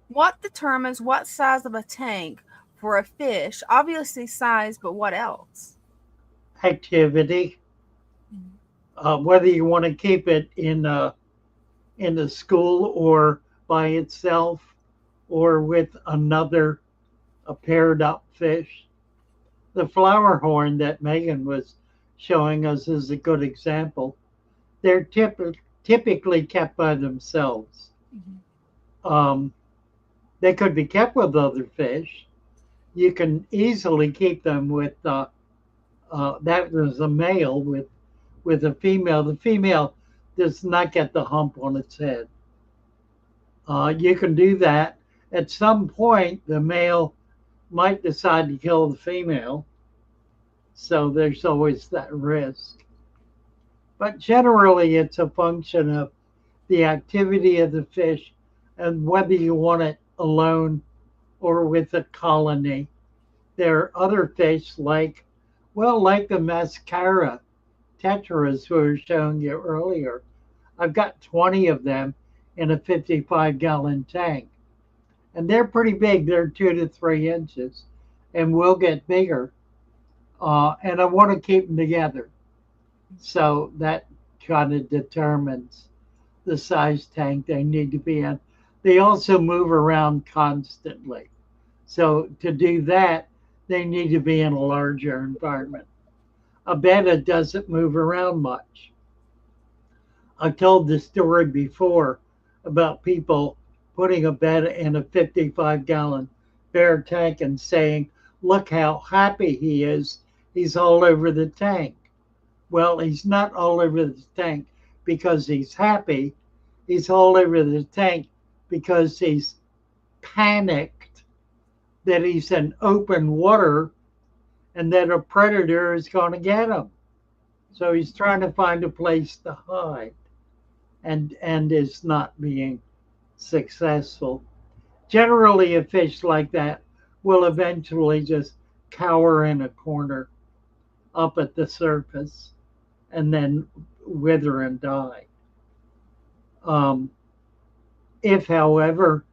What determines what size of a tank for a fish? Obviously size, but what else? Activity. Whether you want to keep it in the school or by itself or with another paired up fish. The flower horn that Megan was showing us is a good example. They're typically kept by themselves. Mm-hmm. They could be kept with other fish. You can easily keep them with that was a male with a female. The female does not get the hump on its head. You can do that. At some point, the male might decide to kill the female, so there's always that risk. But generally, it's a function of the activity of the fish and whether you want it alone or with a colony. There are other fish like the mascara tetras we were showing you earlier. I've got 20 of them in a 55-gallon tank. And they're pretty big. They're 2 to 3 inches and will get bigger. And I want to keep them together. So that kind of determines the size tank they need to be in. They also move around constantly. So to do that, they need to be in a larger environment. A betta doesn't move around much. I told the story before about people putting a betta in a 55-gallon bear tank and saying, look how happy he is. He's all over the tank. Well, he's not all over the tank because he's happy. He's all over the tank because he's panicked that he's in open water and that a predator is going to get him. So he's trying to find a place to hide and is not being successful. Generally, a fish like that will eventually just cower in a corner up at the surface and then wither and die. If, however,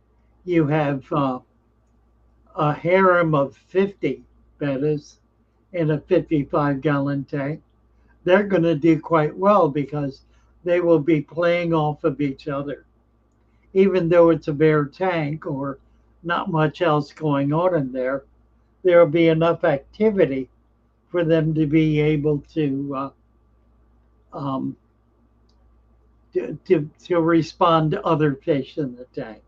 you have a harem of 50 bettas in a 55-gallon tank, they're going to do quite well because they will be playing off of each other. Even though it's a bare tank or not much else going on in there, there will be enough activity for them to be able to respond to other fish in the tank,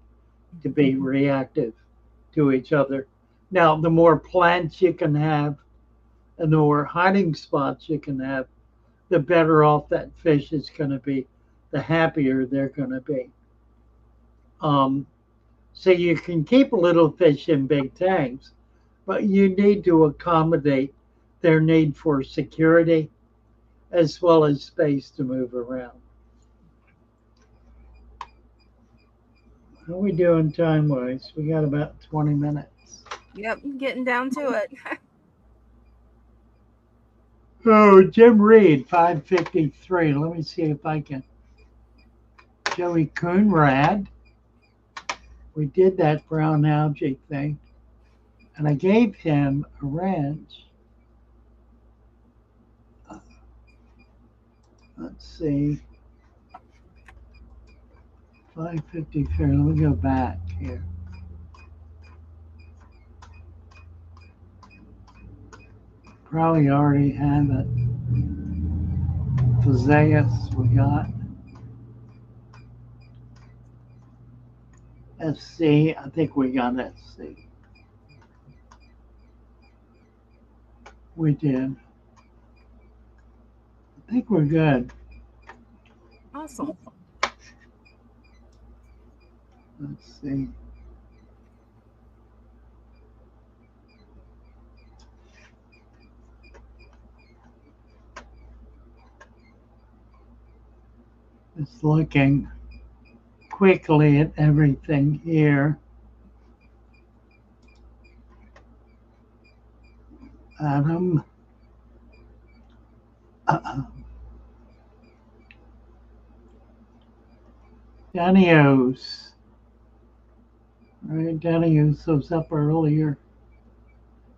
to be reactive to each other. Now, the more plants you can have and the more hiding spots you can have, the better off that fish is going to be, the happier they're going to be. So you can keep little fish in big tanks, but you need to accommodate their need for security as well as space to move around. How are we doing time-wise? We got about 20 minutes. Yep, getting down to it. Oh, Jim Reed, 553. Let me see if I can. Joey Coonrad. We did that brown algae thing. And I gave him a wrench. Let's see. 553. Let me go back here. Probably already have it. Phaseus we got. SC, I think we got SC. We did. I think we're good. Awesome. Let's see. Just looking quickly at everything here. Adam. Danios. Right, Danios was up earlier.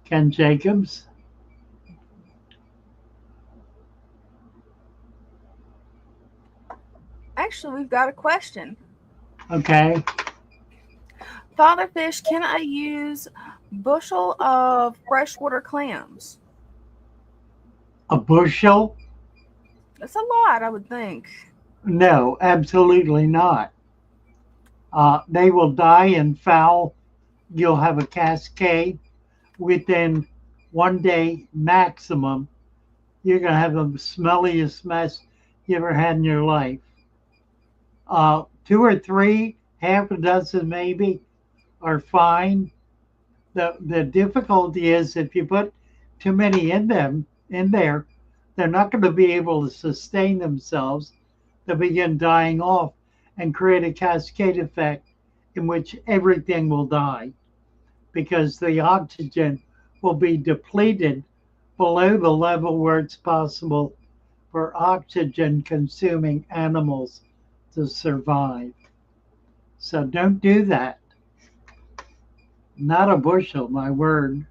Ken Jacobs. Actually, we've got a question. Okay. Father Fish, can I use bushel of freshwater clams? A bushel? That's a lot, I would think. No, absolutely not. They will die in foul. You'll have a cascade within 1 day maximum. You're going to have the smelliest mess you ever had in your life. 2 or 3 half a dozen maybe are fine. The difficulty is if you put too many in there, they're not going to be able to sustain themselves. They'll begin dying off and create a cascade effect in which everything will die because the oxygen will be depleted below the level where it's possible for oxygen consuming animals to survive. So don't do that. Not a bushel, my word.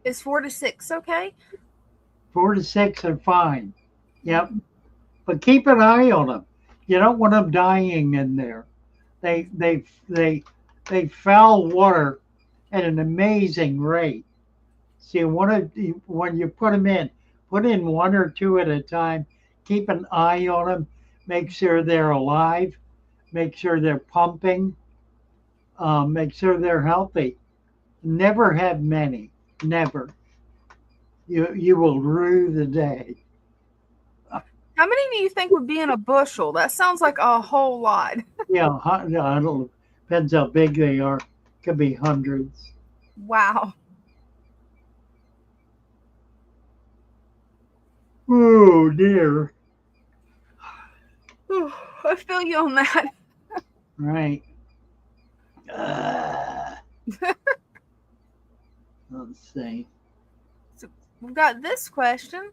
Is 4 to 6 okay? 4 to 6 are fine. Yep. But keep an eye on them. You don't want them dying in there. They foul water at an amazing rate. So you want to, when you put in one or two at a time. Keep an eye on them. Make sure they're alive. Make sure they're pumping. Make sure they're healthy. Never have many. Never. You will rue the day. How many do you think would be in a bushel? That sounds like a whole lot. Yeah, I don't know. Depends how big they are. Could be hundreds. Wow. Oh dear. Whew, I feel you on that. Right. Let's see. So we've got this question.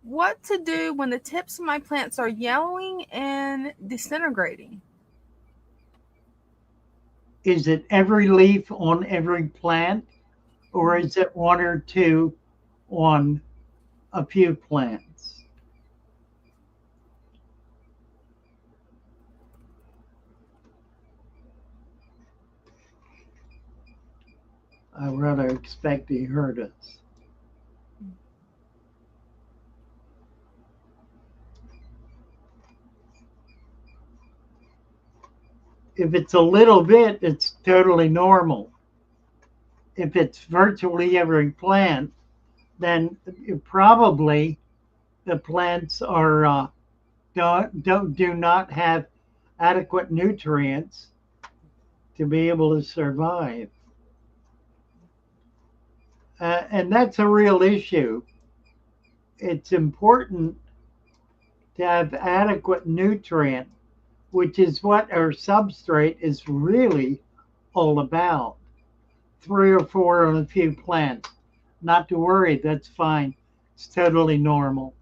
What to do when the tips of my plants are yellowing and disintegrating? Is it every leaf on every plant, or is it one or two on a few plants? I rather expect he heard us. If it's a little bit, it's totally normal. If it's virtually every plant, then probably the plants are do not have adequate nutrients to be able to survive. And that's a real issue. It's important to have adequate nutrient, which is what our substrate is really all about. 3 or 4 on a few plants. Not to worry, that's fine. It's totally normal.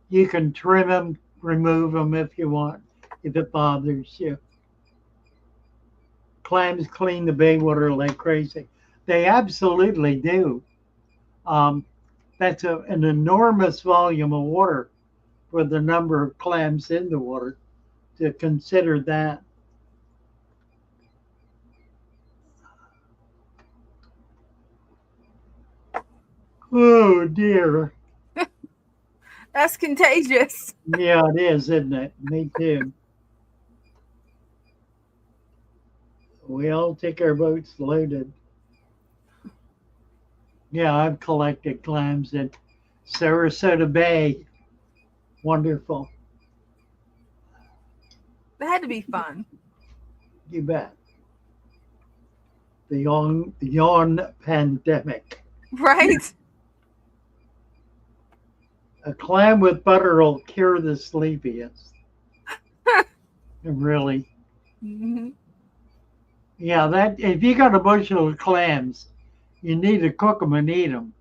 You can trim them, remove them if you want, if it bothers you. Clams clean the bay water like crazy. They absolutely do. That's an enormous volume of water for the number of clams in the water to consider that. Oh dear. That's contagious. Yeah, it is, isn't it? Me too. We all take our boats loaded. Yeah, I've collected clams in Sarasota Bay. Wonderful. That had to be fun. You bet. The yawn pandemic. Right? A clam with butter will cure the sleepiest. Really. Mm-hmm. Yeah, that if you got a bushel of clams, you need to cook them and eat them.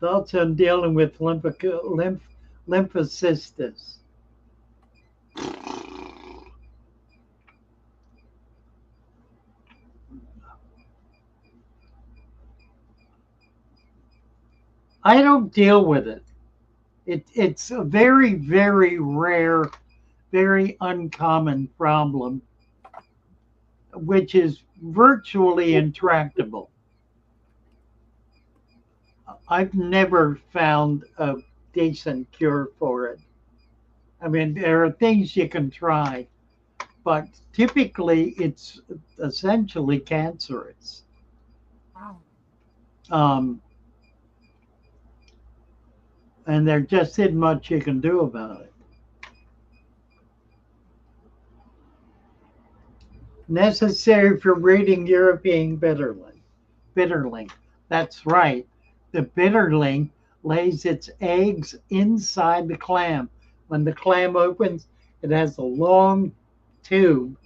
Thoughts on dealing with lymphocystis. I don't deal with it. It's a very, very rare, very uncommon problem, which is virtually intractable. I've never found a decent cure for it. I mean, there are things you can try, but typically it's essentially cancerous. Wow. and there just isn't much you can do about it. Necessary for breeding European bitterling. Bitterling. That's right. The bitterling lays its eggs inside the clam. When the clam opens, it has a long tube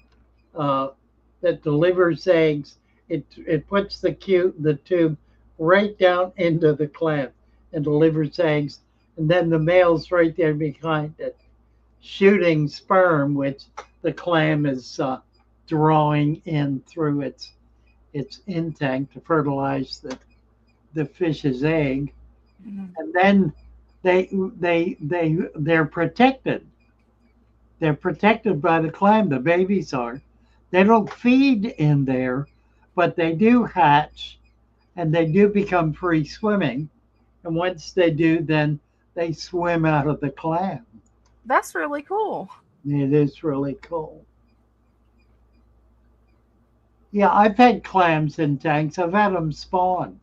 that delivers eggs. It puts the tube right down into the clam and delivers eggs. And then the male's right there behind it, shooting sperm, which the clam is drawing in through its intake to fertilize the fish's egg. Mhm. And then they're protected. They're protected by the clam. The babies are. They don't feed in there, but they do hatch and they do become free swimming. And once they do, then they swim out of the clam. That's really cool. It is really cool. Yeah, I've had clams in tanks. I've had them spawn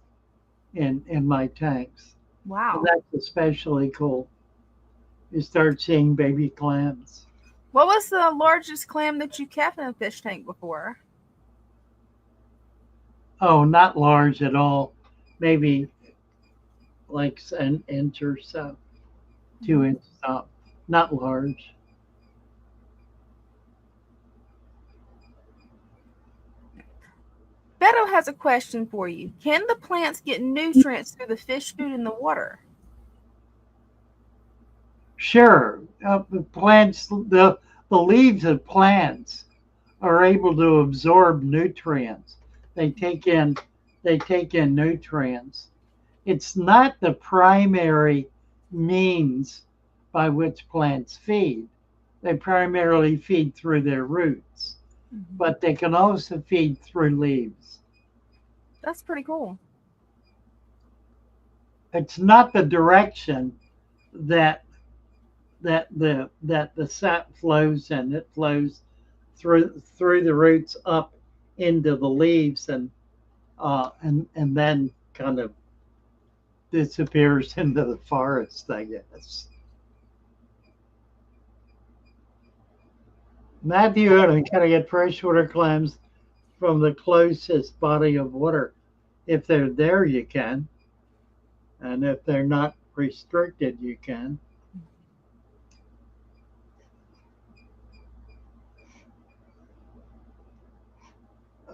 in my tanks. Wow. And that's especially cool. You start seeing baby clams. What was the largest clam that you kept in a fish tank before? Oh, not large at all. Maybe like an inch or so, 2 inches up. Not large. Beto has a question for you. Can the plants get nutrients through the fish food in the water? Sure, the leaves of plants are able to absorb nutrients. They take in nutrients. It's not the primary means by which plants feed. They primarily feed through their roots, but they can also feed through leaves. That's pretty cool. It's not the direction that the sap flows in. It flows through the roots up into the leaves and then kind of disappears into the forest, I guess. Matthew, you kind of get freshwater clams from the closest body of water. If they're there, you can. And if they're not restricted, you can.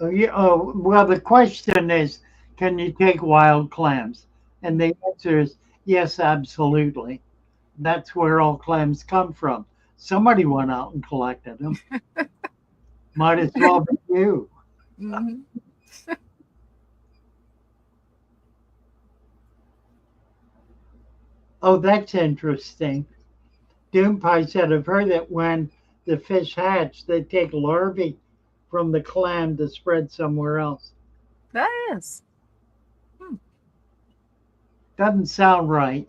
Well, the question is, can you take wild clams? And the answer is yes, absolutely. That's where all clams come from. Somebody went out and collected them. Might as well be you. Mm-hmm. Oh, that's interesting. Doompai said, I've heard that when the fish hatch, they take larvae from the clam to spread somewhere else. That is. Doesn't sound right.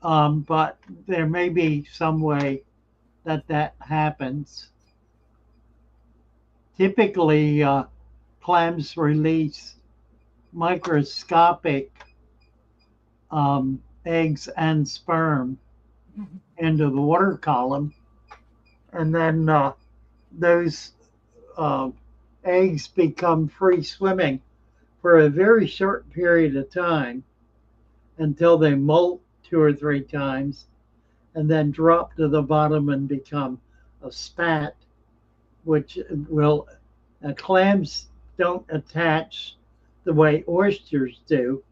But there may be some way that happens. Typically, clams release microscopic eggs and sperm into the water column, and then those eggs become free swimming for a very short period of time until they molt 2 or 3 times and then drop to the bottom and become a spat, which will, clams don't attach the way oysters do,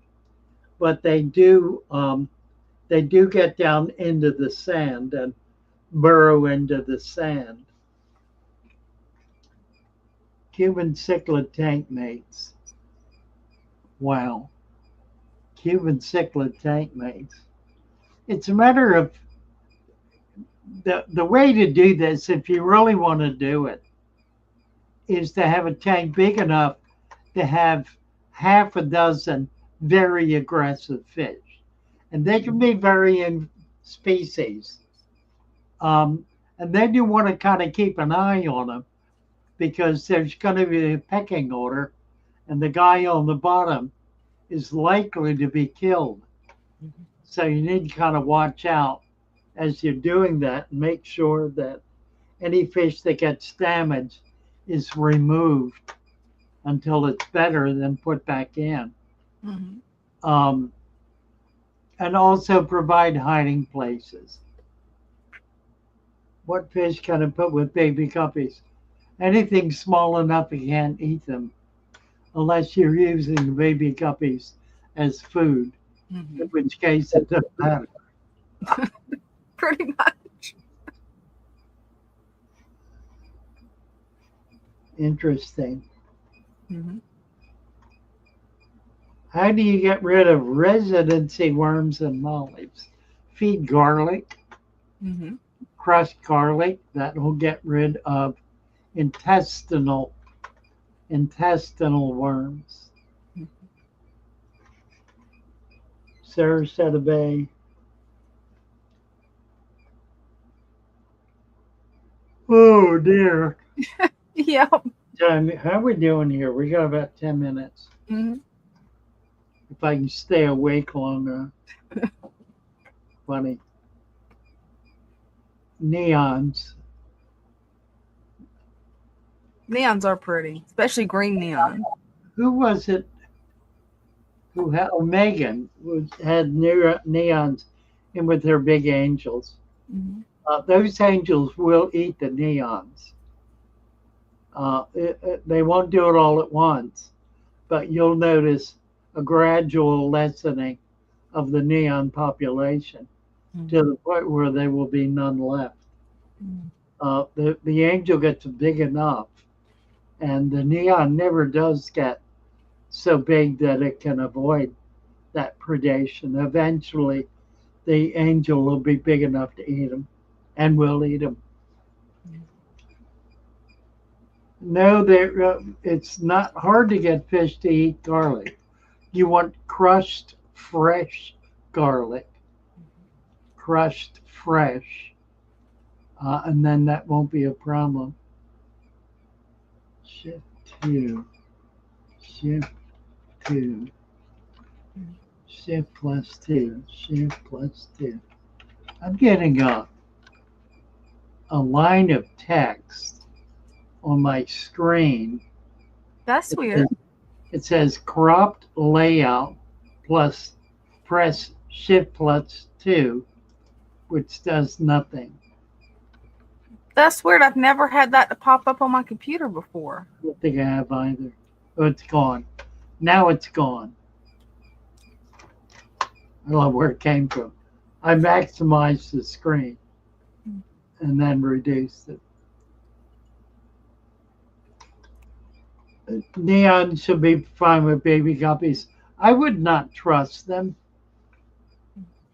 but they do get down into the sand and burrow into the sand. Cuban cichlid tank mates. Wow. Cuban cichlid tank mates. It's a matter of the way to do this, if you really want to do it, is to have a tank big enough to have half a dozen very aggressive fish. And they can be varying species. And then you want to kind of keep an eye on them because there's going to be a pecking order, and the guy on the bottom is likely to be killed. So you need to kind of watch out as you're doing that and make sure that any fish that gets damaged is removed until it's better, then put back in. Mm-hmm. And also provide hiding places. What fish can I put with baby guppies? Anything small enough you can't eat them unless you're using the baby guppies as food, Mm-hmm. in which case it doesn't matter. Pretty much. Interesting. Mm-hmm. How do you get rid of residency worms and mollies? Feed garlic, Mm-hmm. crushed garlic. That will get rid of intestinal worms. Sarasota Bay. Oh dear. Yep. How are we doing here? We got about 10 minutes. Mm-hmm. If I can stay awake long enough. Funny. Neons. Neons are pretty, especially green neon. Who was it who had, Megan had neons in with her big angels? Mm-hmm. Those angels will eat the neons. They won't do it all at once, but you'll notice a gradual lessening of the neon population to the point where there will be none left. The angel gets big enough, and the neon never does get so big that it can avoid that predation. Eventually, the angel will be big enough to eat them, and will eat them. No, it's not hard to get fish to eat garlic. You want crushed, fresh garlic, crushed fresh, and then that won't be a problem. Shift 2, shift 2, shift plus 2, shift plus 2. I'm getting a line of text on my screen. That's weird. It says cropped layout plus press shift plus 2, which does nothing. That's weird. I've never had that to pop up on my computer before. I don't think I have either. Oh, it's gone. Now it's gone. I don't know where it came from. I maximized the screen and then reduced it. Neon should be fine with baby guppies. I would not trust them.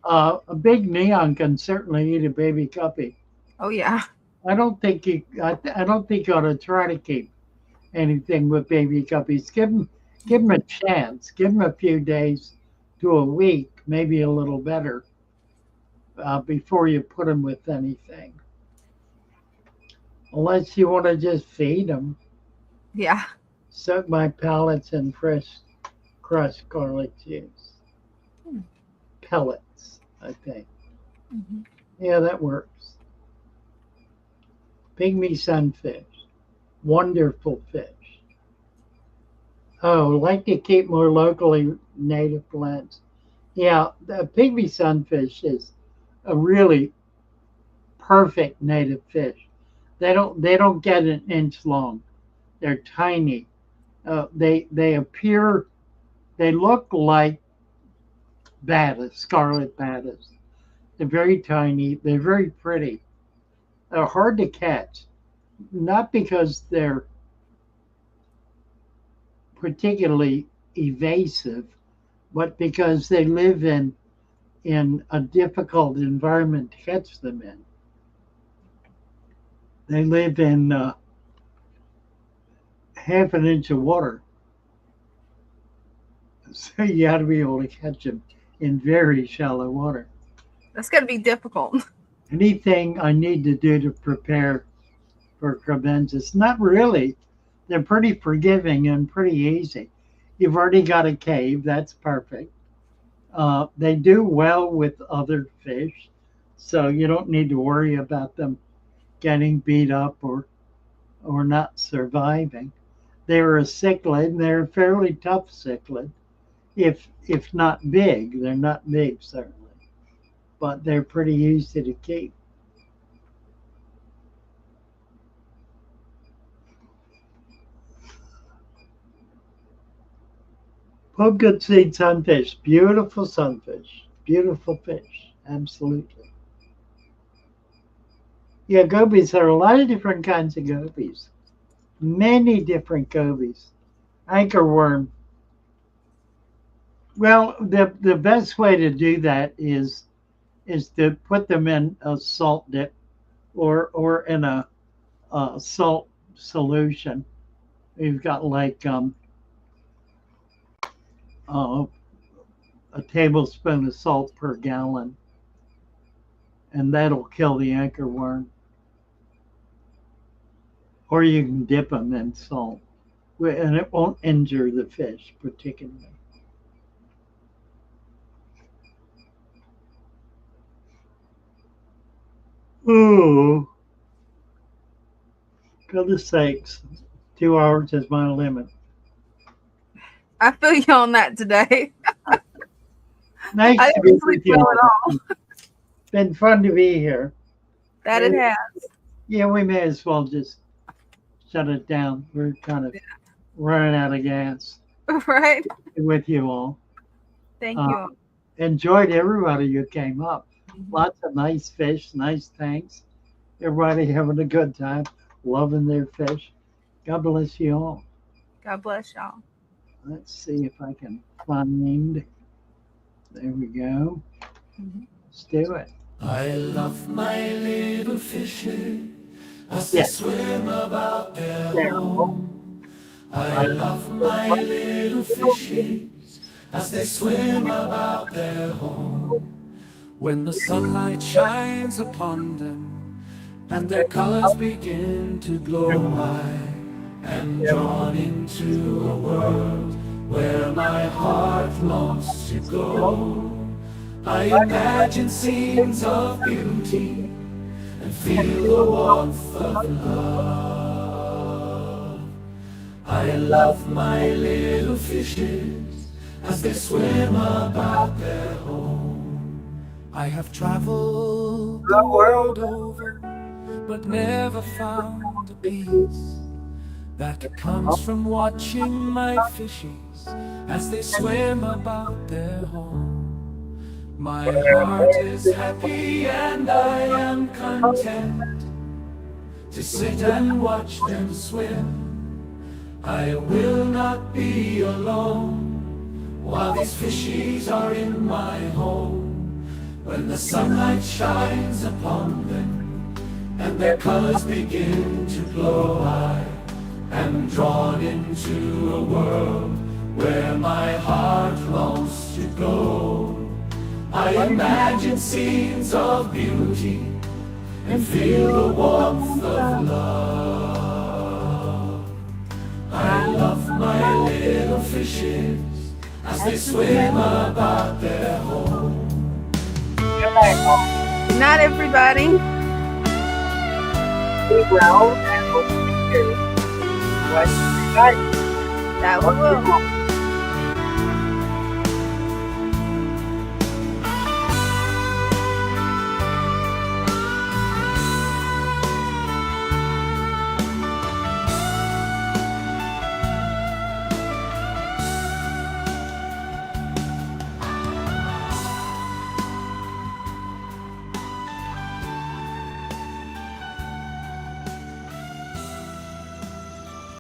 A big neon can certainly eat a baby guppy. Oh yeah. I don't think you ought to try to keep anything with baby guppies. Give them a chance. Give them a few days to a week, maybe a little better, before you put them with anything. Unless you want to just feed them. Yeah. Soak my pellets in fresh crushed garlic juice. Pellets, I think. Mm-hmm. Yeah, that works. Pygmy sunfish. Wonderful fish. Oh, like to keep more locally native plants. Yeah, the pygmy sunfish is a really perfect native fish. They don't get an inch long. They're tiny. They look like baddest, scarlet baddest. They're very tiny. They're very pretty. They're hard to catch, not because they're particularly evasive, but because they live in a difficult environment to catch them in. They live in half an inch of water. So you got to be able to catch them in very shallow water. That's going to be difficult. Anything I need to do to prepare for crevensis? Not really. They're pretty forgiving and pretty easy. You've already got a cave. That's perfect. They do well with other fish, so you don't need to worry about them getting beat up or not surviving. They're a cichlid, and they're a fairly tough cichlid, if not big. They're not big certainly, but they're pretty easy to keep. Pumpkin seed sunfish, beautiful sunfish, beautiful fish, absolutely. Yeah, gobies, there are a lot of different kinds of gobies, many different gobies. Anchorworm. Well, the best way to do that is to put them in a salt dip or in a salt solution. You've got like uh, a tablespoon of salt per gallon, and that'll kill the anchorworm. Or you can dip them in salt, and it won't injure the fish particularly. Ooh, goodness sakes, 2 hours is my limit. I feel you on that today. Nice I to be didn't with feel you. it all. Been fun to be here. That it has. Yeah, we may as well just shut it down. We're kind of running out of gas. Right. With you all. Thank you. Enjoyed everybody who came up. Lots of nice fish, nice tanks. Everybody having a good time, loving their fish. God bless you all. God bless y'all. Let's see if I can find. There we go. Let's do it. I love my little fishes as they swim about their home. I love my little fishes as they swim about their home. When the sunlight shines upon them and their colors begin to glow, I am drawn into a world where my heart longs to go. I imagine scenes of beauty and feel the warmth of love. I love my little fishes as they swim about their home. I have traveled the world over, but never found the peace that comes from watching my fishies as they swim about their home. My heart is happy and I am content to sit and watch them swim. I will not be alone while these fishies are in my home. When the sunlight shines upon them and their colors begin to glow, I am drawn into a world where my heart longs to go. I imagine scenes of beauty and feel the warmth of love. I love my little fishes as they swim about their home. Good night, everybody. Be well and hope you do. That will.